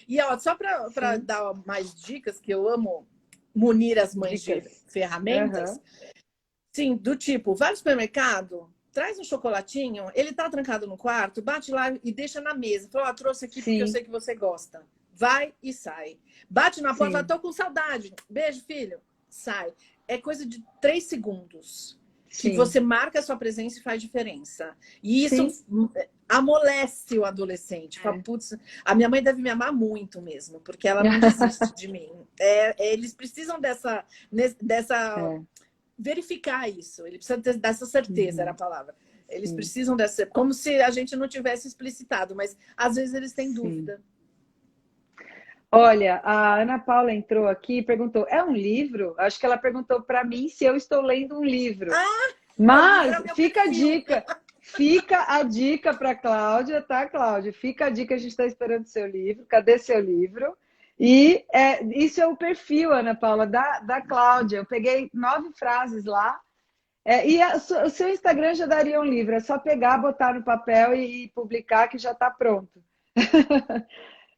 B: E ó, só para
C: Sim.
B: dar mais dicas, que eu amo munir as mães de
C: Dicas.
B: ferramentas,
C: Aham.
B: sim, do tipo, vai no supermercado, traz um chocolatinho, ele tá trancado no quarto, bate lá e deixa na mesa. Fala, ó, trouxe aqui porque eu
C: Sim,
B: sei que você gosta. Vai e sai. Bate na porta, fala,
C: sim,
B: tô com saudade. Beijo, filho. Sai. É coisa de 3 segundos que
C: sim,
B: você marca a sua presença e faz diferença. E isso
C: sim.
B: amolece o adolescente. Fala,
C: É.
B: putz, a minha mãe deve me amar muito mesmo, porque ela não desiste de mim. Eles precisam dessa
C: É.
B: verificar isso. Ele precisa ter dessa certeza, era a
C: Uhum.
B: palavra. Eles
C: Sim,
B: precisam dessa, como se a gente não tivesse explicitado, mas às vezes eles têm
C: sim.
B: dúvida.
C: Olha, a Ana Paula entrou aqui e perguntou: é um livro? Acho que ela perguntou para mim se eu estou lendo um livro.
B: O livro é
C: Mas
B: meu perfil.
C: fica a dica para Cláudia, tá, Cláudia? Fica a dica, a gente está esperando seu livro. Cadê seu livro? E isso é o perfil, Ana Paula, da Cláudia. Eu peguei 9 frases lá. O seu Instagram já daria um livro, é só pegar, botar no papel e publicar que já está pronto.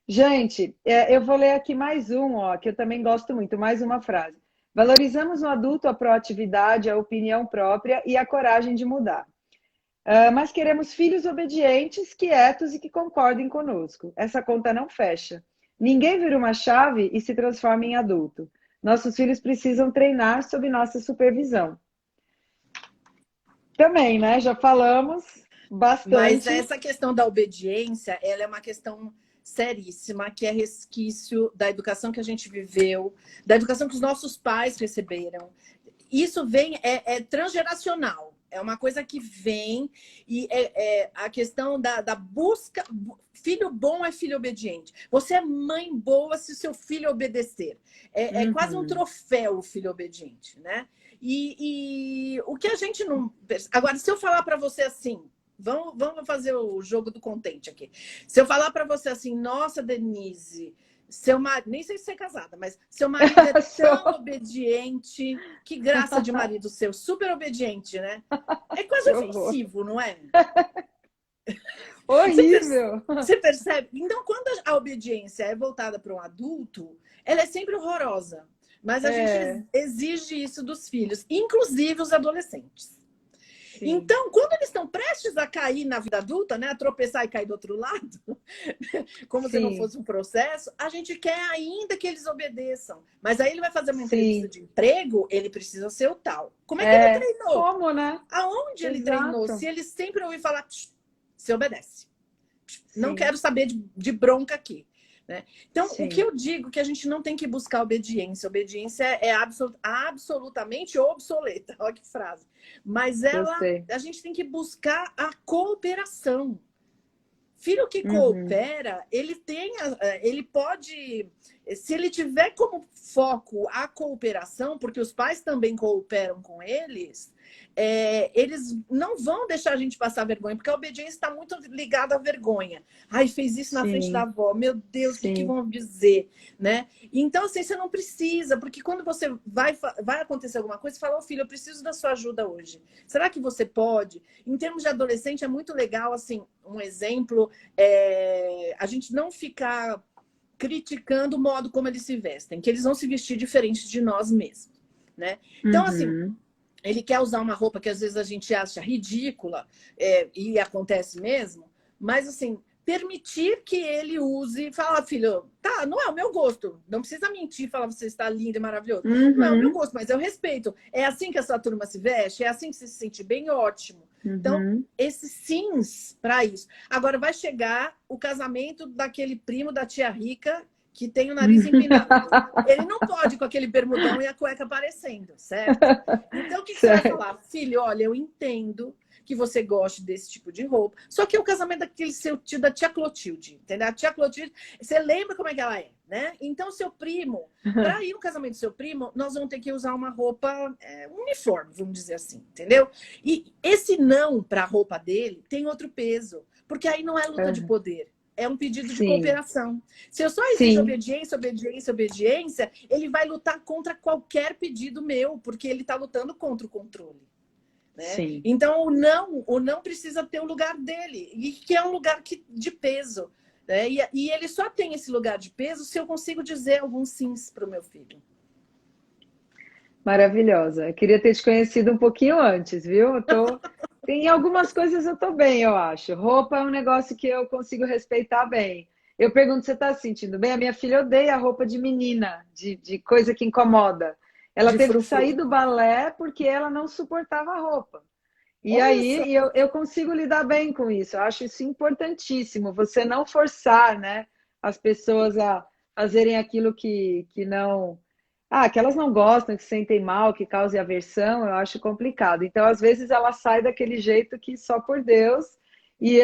C: Gente, eu vou ler aqui mais um, ó, que eu também gosto muito, mais uma frase. Valorizamos no adulto a proatividade, a opinião própria e a coragem de mudar. Mas queremos filhos obedientes, quietos e que concordem conosco. Essa conta não fecha. Ninguém vira uma chave e se transforma em adulto. Nossos filhos precisam treinar sob nossa supervisão. Também, né? Já falamos
B: Mas
C: bastante.
B: essa questão da obediência, ela é uma questão seríssima, que é resquício da educação que a gente viveu, da educação que os nossos pais receberam. Isso vem, é transgeracional. É uma coisa que vem e é a questão da busca. Filho bom é filho obediente. Você é mãe boa se o seu filho obedecer. É quase um
C: Uhum.
B: troféu o filho obediente, né? E o que a gente não. Agora, se eu falar para você assim, vamos fazer o jogo do contente aqui. Se eu falar para você assim, nossa, Denise, seu marido, nem sei se você é casada, mas seu marido é tão obediente, que graça de marido seu, super obediente, né? É quase
C: Que horror.
B: ofensivo, não é? Você,
C: Horrível.
B: você percebe? Então, quando a obediência é voltada para um adulto, ela é sempre horrorosa. Mas a gente
C: É,
B: exige isso dos filhos, inclusive os adolescentes.
C: sim,
B: Então, quando eles estão prestes a cair na vida adulta, né, a tropeçar e cair do outro lado, como se não
C: sim,
B: fosse um processo, a gente quer ainda que eles obedeçam. Mas aí ele vai fazer uma entrevista
C: sim.
B: de emprego, ele precisa ser o tal. Como é que ele treinou?
C: Como, né?
B: Aonde ele treinou? Se
C: Exato.
B: ele sempre ouvir falar, se obedece. Não
C: Sim,
B: quero saber de bronca aqui. Né? Então, o que
C: sim.
B: eu digo é que a gente não tem que buscar obediência. Obediência é absolutamente obsoleta. Olha que frase. Mas
C: Gostei.
B: a gente tem que buscar a cooperação. Filho que
C: Uhum.
B: coopera, ele pode, se ele tiver como foco a cooperação, porque os pais também cooperam com eles, eles não vão deixar a gente passar vergonha, porque a obediência está muito ligada à vergonha. Ai, fez isso na frente da
C: Sim,
B: avó, meu Deus, o que, que
C: sim.
B: vão dizer, né? Então, assim, você não precisa, porque quando você vai acontecer alguma coisa, você fala, ô filho, eu preciso da sua ajuda hoje. Será que você pode? Em termos de adolescente, é muito legal, assim, um exemplo, a gente não ficar criticando o modo como eles se vestem, que eles vão se vestir diferente de nós mesmos, né? Então, assim,
C: Uhum.
B: ele quer usar uma roupa que às vezes a gente acha ridícula, e acontece mesmo, mas assim, permitir que ele use, fala, filho, tá, não é o meu gosto, não precisa mentir, falar você está lindo e maravilhoso. Não é o meu
C: Uhum.
B: gosto, mas eu respeito. É assim que essa turma se veste, é assim que você se sente bem, ótimo. Então,
C: Uhum.
B: esses sims para isso. Agora vai chegar o casamento daquele primo da tia rica que tem o nariz empinado. Ele não pode com aquele bermudão e a cueca aparecendo, certo? Então, o que você vai
C: Certo.
B: falar? Filho, olha, eu entendo que você goste desse tipo de roupa, só que é o casamento daquele seu tio, da tia Clotilde, entendeu? A tia Clotilde, você lembra como é que ela é, né? Então, seu primo, para ir no casamento do seu primo, nós vamos ter que usar uma roupa uniforme, vamos dizer assim, entendeu? E esse não para a roupa dele tem outro peso, porque aí não é luta de
C: Uhum.
B: poder. é um pedido de
C: Sim,
B: cooperação. Se eu só exijo
C: sim,
B: obediência, obediência, obediência, ele vai lutar contra qualquer pedido meu, porque ele está lutando contra o controle. Né?
C: sim.
B: Então, o não precisa ter o lugar dele, e que é um lugar de peso. Né? E ele só tem esse lugar de peso se eu consigo dizer alguns sims para o meu filho.
C: Maravilhosa. Eu queria ter te conhecido um pouquinho antes, viu? Tem algumas coisas eu tô bem, eu acho. Roupa é um negócio que eu consigo respeitar bem. Eu pergunto, você tá se sentindo bem? A minha filha odeia roupa de menina, de coisa que incomoda. Ela
B: De
C: teve que sair
B: frufru.
C: do balé porque ela não suportava a roupa. E
B: Olha só.
C: aí eu consigo lidar bem com isso. Eu acho isso importantíssimo, você não forçar, né, as pessoas a fazerem aquilo que não. Ah, que elas não gostam, que se sentem mal, que cause aversão, eu acho complicado. Então, às vezes, ela sai daquele jeito que só por Deus. E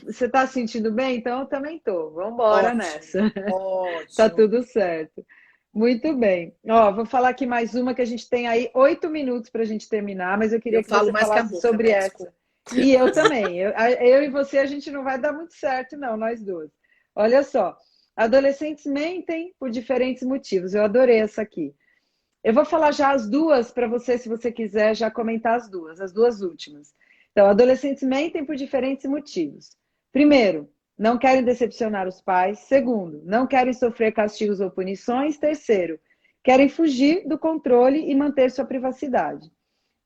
C: você está se sentindo bem? Então, eu também tô. Vamos embora
B: Ótimo,
C: nessa. Tá
B: ótimo.
C: tudo certo. Muito bem. Ó, vou falar aqui mais uma que a gente tem aí 8 minutos para a gente terminar, mas eu
B: Eu
C: queria que
B: falo
C: você
B: mais que a
C: falasse
B: boca,
C: sobre
B: né?
C: essa.
B: Desculpa.
C: E eu também. Eu e você, a gente não vai dar muito certo, não, nós duas. Olha só. Adolescentes mentem por diferentes motivos. Eu adorei essa aqui. Eu vou falar já as duas para você, se você quiser já comentar as duas últimas. Então, adolescentes mentem por diferentes motivos. Primeiro, não querem decepcionar os pais. Segundo, não querem sofrer castigos ou punições. Terceiro, querem fugir do controle e manter sua privacidade.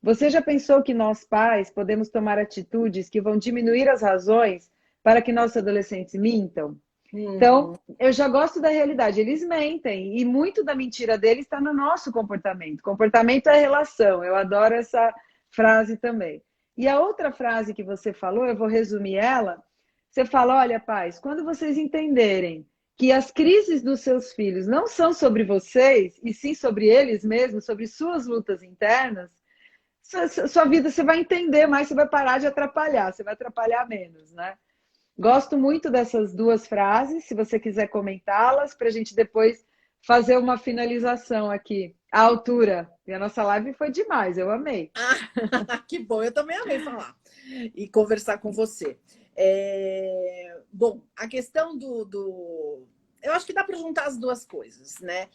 C: Você já pensou que nós, pais, podemos tomar atitudes que vão diminuir as razões para que nossos adolescentes mintam? Então,
B: Uhum.
C: eu já gosto da realidade. Eles mentem e muito da mentira deles está no nosso comportamento. Comportamento é relação. Eu adoro essa frase também. E a outra frase que você falou, eu vou resumir ela. Você fala: olha, pais, quando vocês entenderem que as crises dos seus filhos não são sobre vocês, e sim sobre eles mesmos, sobre suas lutas internas, sua vida você vai entender mais, você vai parar de atrapalhar, você vai atrapalhar menos, né? Gosto muito dessas duas frases, se você quiser comentá-las, para a gente depois fazer uma finalização aqui. À altura. E a nossa live foi demais, eu amei.
B: Que bom, eu também amei falar e conversar com você. Bom, a questão eu acho que dá para juntar as duas coisas, né?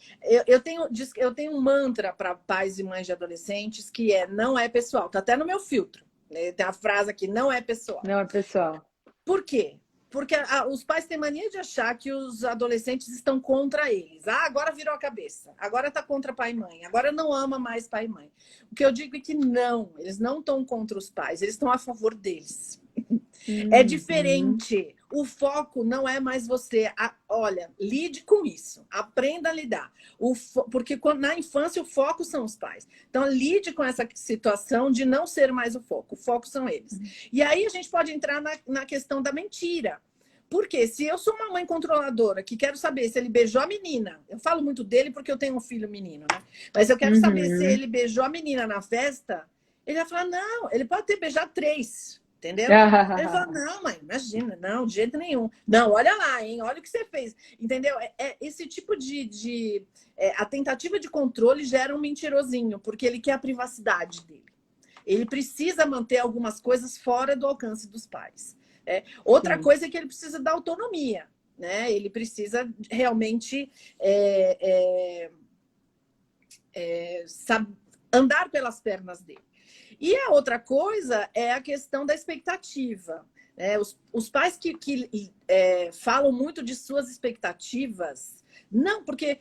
B: Eu tenho um mantra para pais e mães de adolescentes que não é pessoal, tá até no meu filtro, né? Tem a frase aqui, não é pessoal.
C: Não, pessoal.
B: Por quê? Porque os pais têm mania de achar que os adolescentes estão contra eles. Ah, agora virou a cabeça. Agora está contra pai e mãe. Agora não ama mais pai e mãe. O que eu digo é que não. Eles não estão contra os pais. Eles estão a favor deles. É diferente. O foco não é mais você. Olha, lide com isso. Aprenda a lidar. Porque na infância o foco são os pais. Então, lide com essa situação de não ser mais o foco. O foco são eles. E aí a gente pode entrar na questão da mentira. Porque se eu sou uma mãe controladora que quero saber se ele beijou a menina, eu falo muito dele porque eu tenho um filho menino, né? Mas eu quero saber se ele beijou a menina na festa, ele vai falar, não, ele pode ter beijado 3. Entendeu? Ele falou, não, mãe, imagina, não, de jeito nenhum. Não, olha lá, hein? Olha o que você fez. Entendeu? Esse tipo a tentativa de controle gera um mentirosinho, porque ele quer a privacidade dele. Ele precisa manter algumas coisas fora do alcance dos pais. Outra coisa é que ele precisa da autonomia, né? Ele precisa realmente andar pelas pernas dele. E a outra coisa é a questão da expectativa. Os pais que falam muito de suas expectativas, não porque,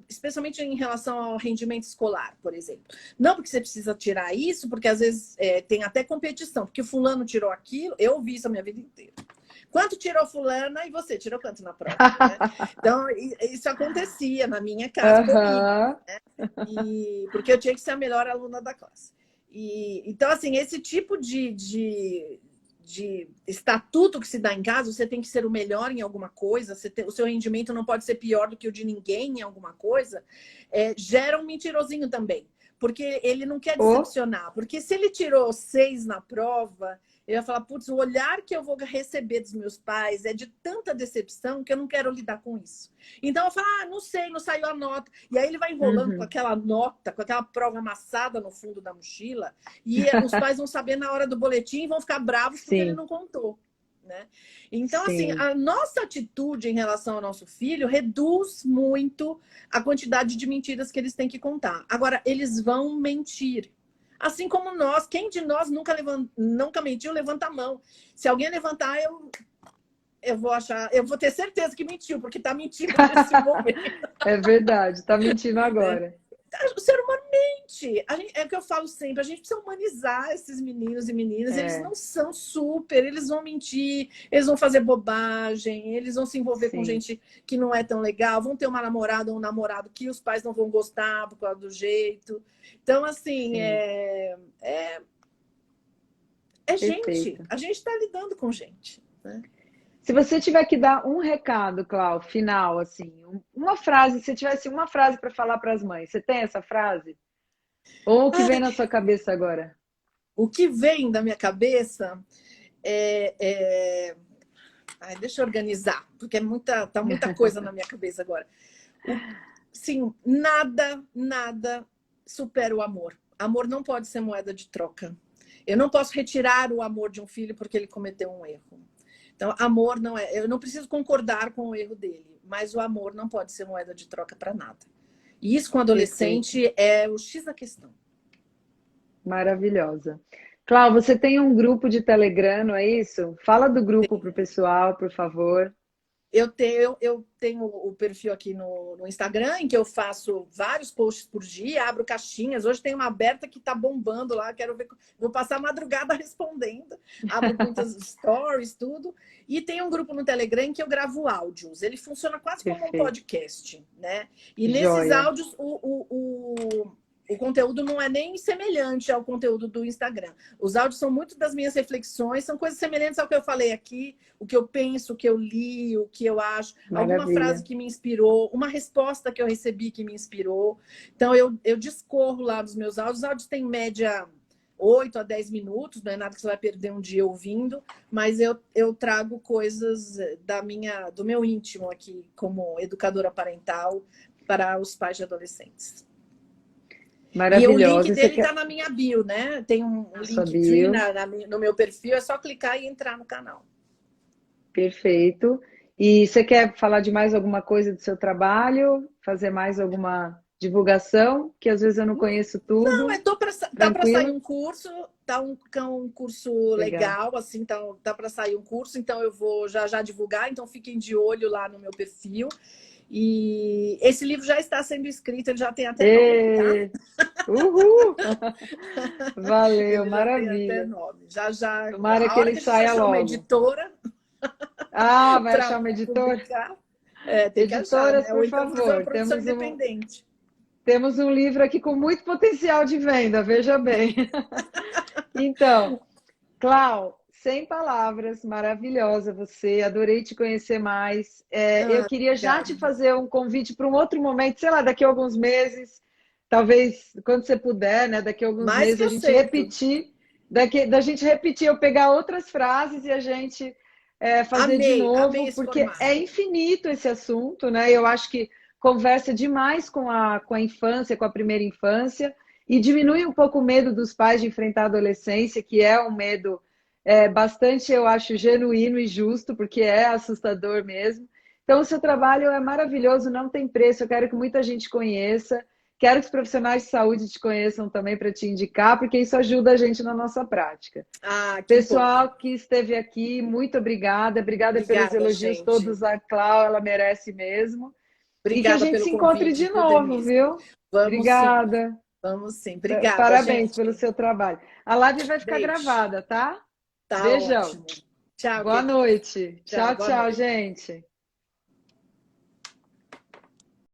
B: especialmente em relação ao rendimento escolar, por exemplo. Não porque você precisa tirar isso, porque às vezes tem até competição, porque fulano tirou aquilo, eu ouvi isso a minha vida inteira. Quanto tirou fulana e você tirou quanto na prova? Né? Então, isso acontecia na minha casa comigo. Né? Porque eu tinha que ser a melhor aluna da classe. Então, assim, esse tipo de estatuto que se dá em casa, você tem que ser o melhor em alguma coisa, o seu rendimento não pode ser pior do que o de ninguém em alguma coisa, gera um mentirosinho também. Porque ele não quer decepcionar. Porque se ele tirou 6 na prova, ele vai falar, putz, o olhar que eu vou receber dos meus pais é de tanta decepção que eu não quero lidar com isso. Então eu falo, não sei, não saiu a nota. E aí ele vai enrolando com aquela nota, com aquela prova amassada no fundo da mochila, e os pais vão saber na hora do boletim e vão ficar bravos porque ele não contou. né? Então,
C: Sim.
B: assim, a nossa atitude em relação ao nosso filho reduz muito a quantidade de mentiras que eles têm que contar. Agora, eles vão mentir. Assim como nós, quem de nós nunca mentiu, levanta a mão. Se alguém levantar, eu vou ter certeza que mentiu, porque está mentindo nesse momento.
C: É verdade, está mentindo agora.
B: O ser humano mente. É o que eu falo sempre, a gente precisa humanizar esses meninos e meninas. Eles não são super, eles vão mentir, eles vão fazer bobagem, eles vão se envolver com gente que não é tão legal, vão ter uma namorada ou um namorado que os pais não vão gostar por causa do jeito. Então, assim, gente. A gente está lidando com gente, né?
C: Se você tiver que dar um recado, Clau, final, assim, uma frase, se tivesse uma frase para falar para as mães, você tem essa frase? Ou o que vem na sua cabeça agora?
B: O que vem da minha cabeça Ai, deixa eu organizar, porque tá muita coisa na minha cabeça agora. Sim, nada supera o amor. Amor não pode ser moeda de troca. Eu não posso retirar o amor de um filho porque ele cometeu um erro. Então, amor não é... Eu não preciso concordar com o erro dele, mas o amor não pode ser moeda de troca para nada. E isso com adolescente é o X da questão.
C: Maravilhosa. Clau, você tem um grupo de Telegram, não é isso? Fala do grupo para o pessoal, por favor.
B: Eu tenho o perfil aqui no Instagram, em que eu faço vários posts por dia, abro caixinhas. Hoje tem uma aberta que está bombando lá, quero ver. Vou passar a madrugada respondendo. Abro muitas stories, tudo. E tem um grupo no Telegram em que eu gravo áudios. Ele funciona quase como um podcast, né? E nesses áudios, o conteúdo não é nem semelhante ao conteúdo do Instagram. Os áudios são muito das minhas reflexões, são coisas semelhantes ao que eu falei aqui, o que eu penso, o que eu li, o que eu acho, alguma frase que me inspirou, uma resposta que eu recebi que me inspirou. Então, eu discorro lá dos meus áudios. Os áudios têm média 8 a 10 minutos, não é nada que você vai perder um dia ouvindo, mas eu trago coisas do meu íntimo aqui, como educadora parental, para os pais de adolescentes.
C: Maravilhoso.
B: E o link dele está na minha bio, né? Tem um link no meu perfil, é só clicar e entrar no canal.
C: Perfeito. E você quer falar de mais alguma coisa do seu trabalho? Fazer mais alguma divulgação? Que às vezes eu não conheço tudo.
B: Não, tá para sair um curso, um curso legal, assim, tá para sair um curso, então eu vou já divulgar, então fiquem de olho lá no meu perfil. E esse livro já está sendo escrito, ele já tem até nome, tá?
C: Uhul! Valeu, maravilha.
B: Até nome. Já.
C: Tomara que ele saia logo.
B: Uma editora.
C: Vai achar uma editora?
B: Tem que achar, né?
C: por favor. Temos um livro aqui com muito potencial de venda, veja bem. Então, Clau, sem palavras, maravilhosa você, adorei te conhecer mais. Eu queria já te fazer um convite para um outro momento, sei lá, daqui a alguns meses, talvez quando você puder, né? Daqui a alguns meses a gente repetir, da gente repetir, eu pegar outras frases e a gente fazer de novo, porque é infinito esse assunto, né? Eu acho que conversa demais com a infância, com a primeira infância, e diminui um pouco o medo dos pais de enfrentar a adolescência, que é um medo bastante, eu acho, genuíno e justo, porque é assustador mesmo. Então, o seu trabalho é maravilhoso, não tem preço, eu quero que muita gente conheça, quero que os profissionais de saúde te conheçam também para te indicar, porque isso ajuda a gente na nossa prática. Pessoal que esteve aqui, muito obrigada pelos elogios gente. Todos a Clau, ela merece mesmo. Obrigada, e que a gente se encontre de novo, viu? Obrigada.
B: Sim. Vamos sim, obrigada.
C: Parabéns
B: gente.
C: pelo seu trabalho. A live vai ficar gravada, tá?
B: Tá.
C: Beijão.
B: Ótimo. Tchau.
C: Boa noite. Tchau, gente.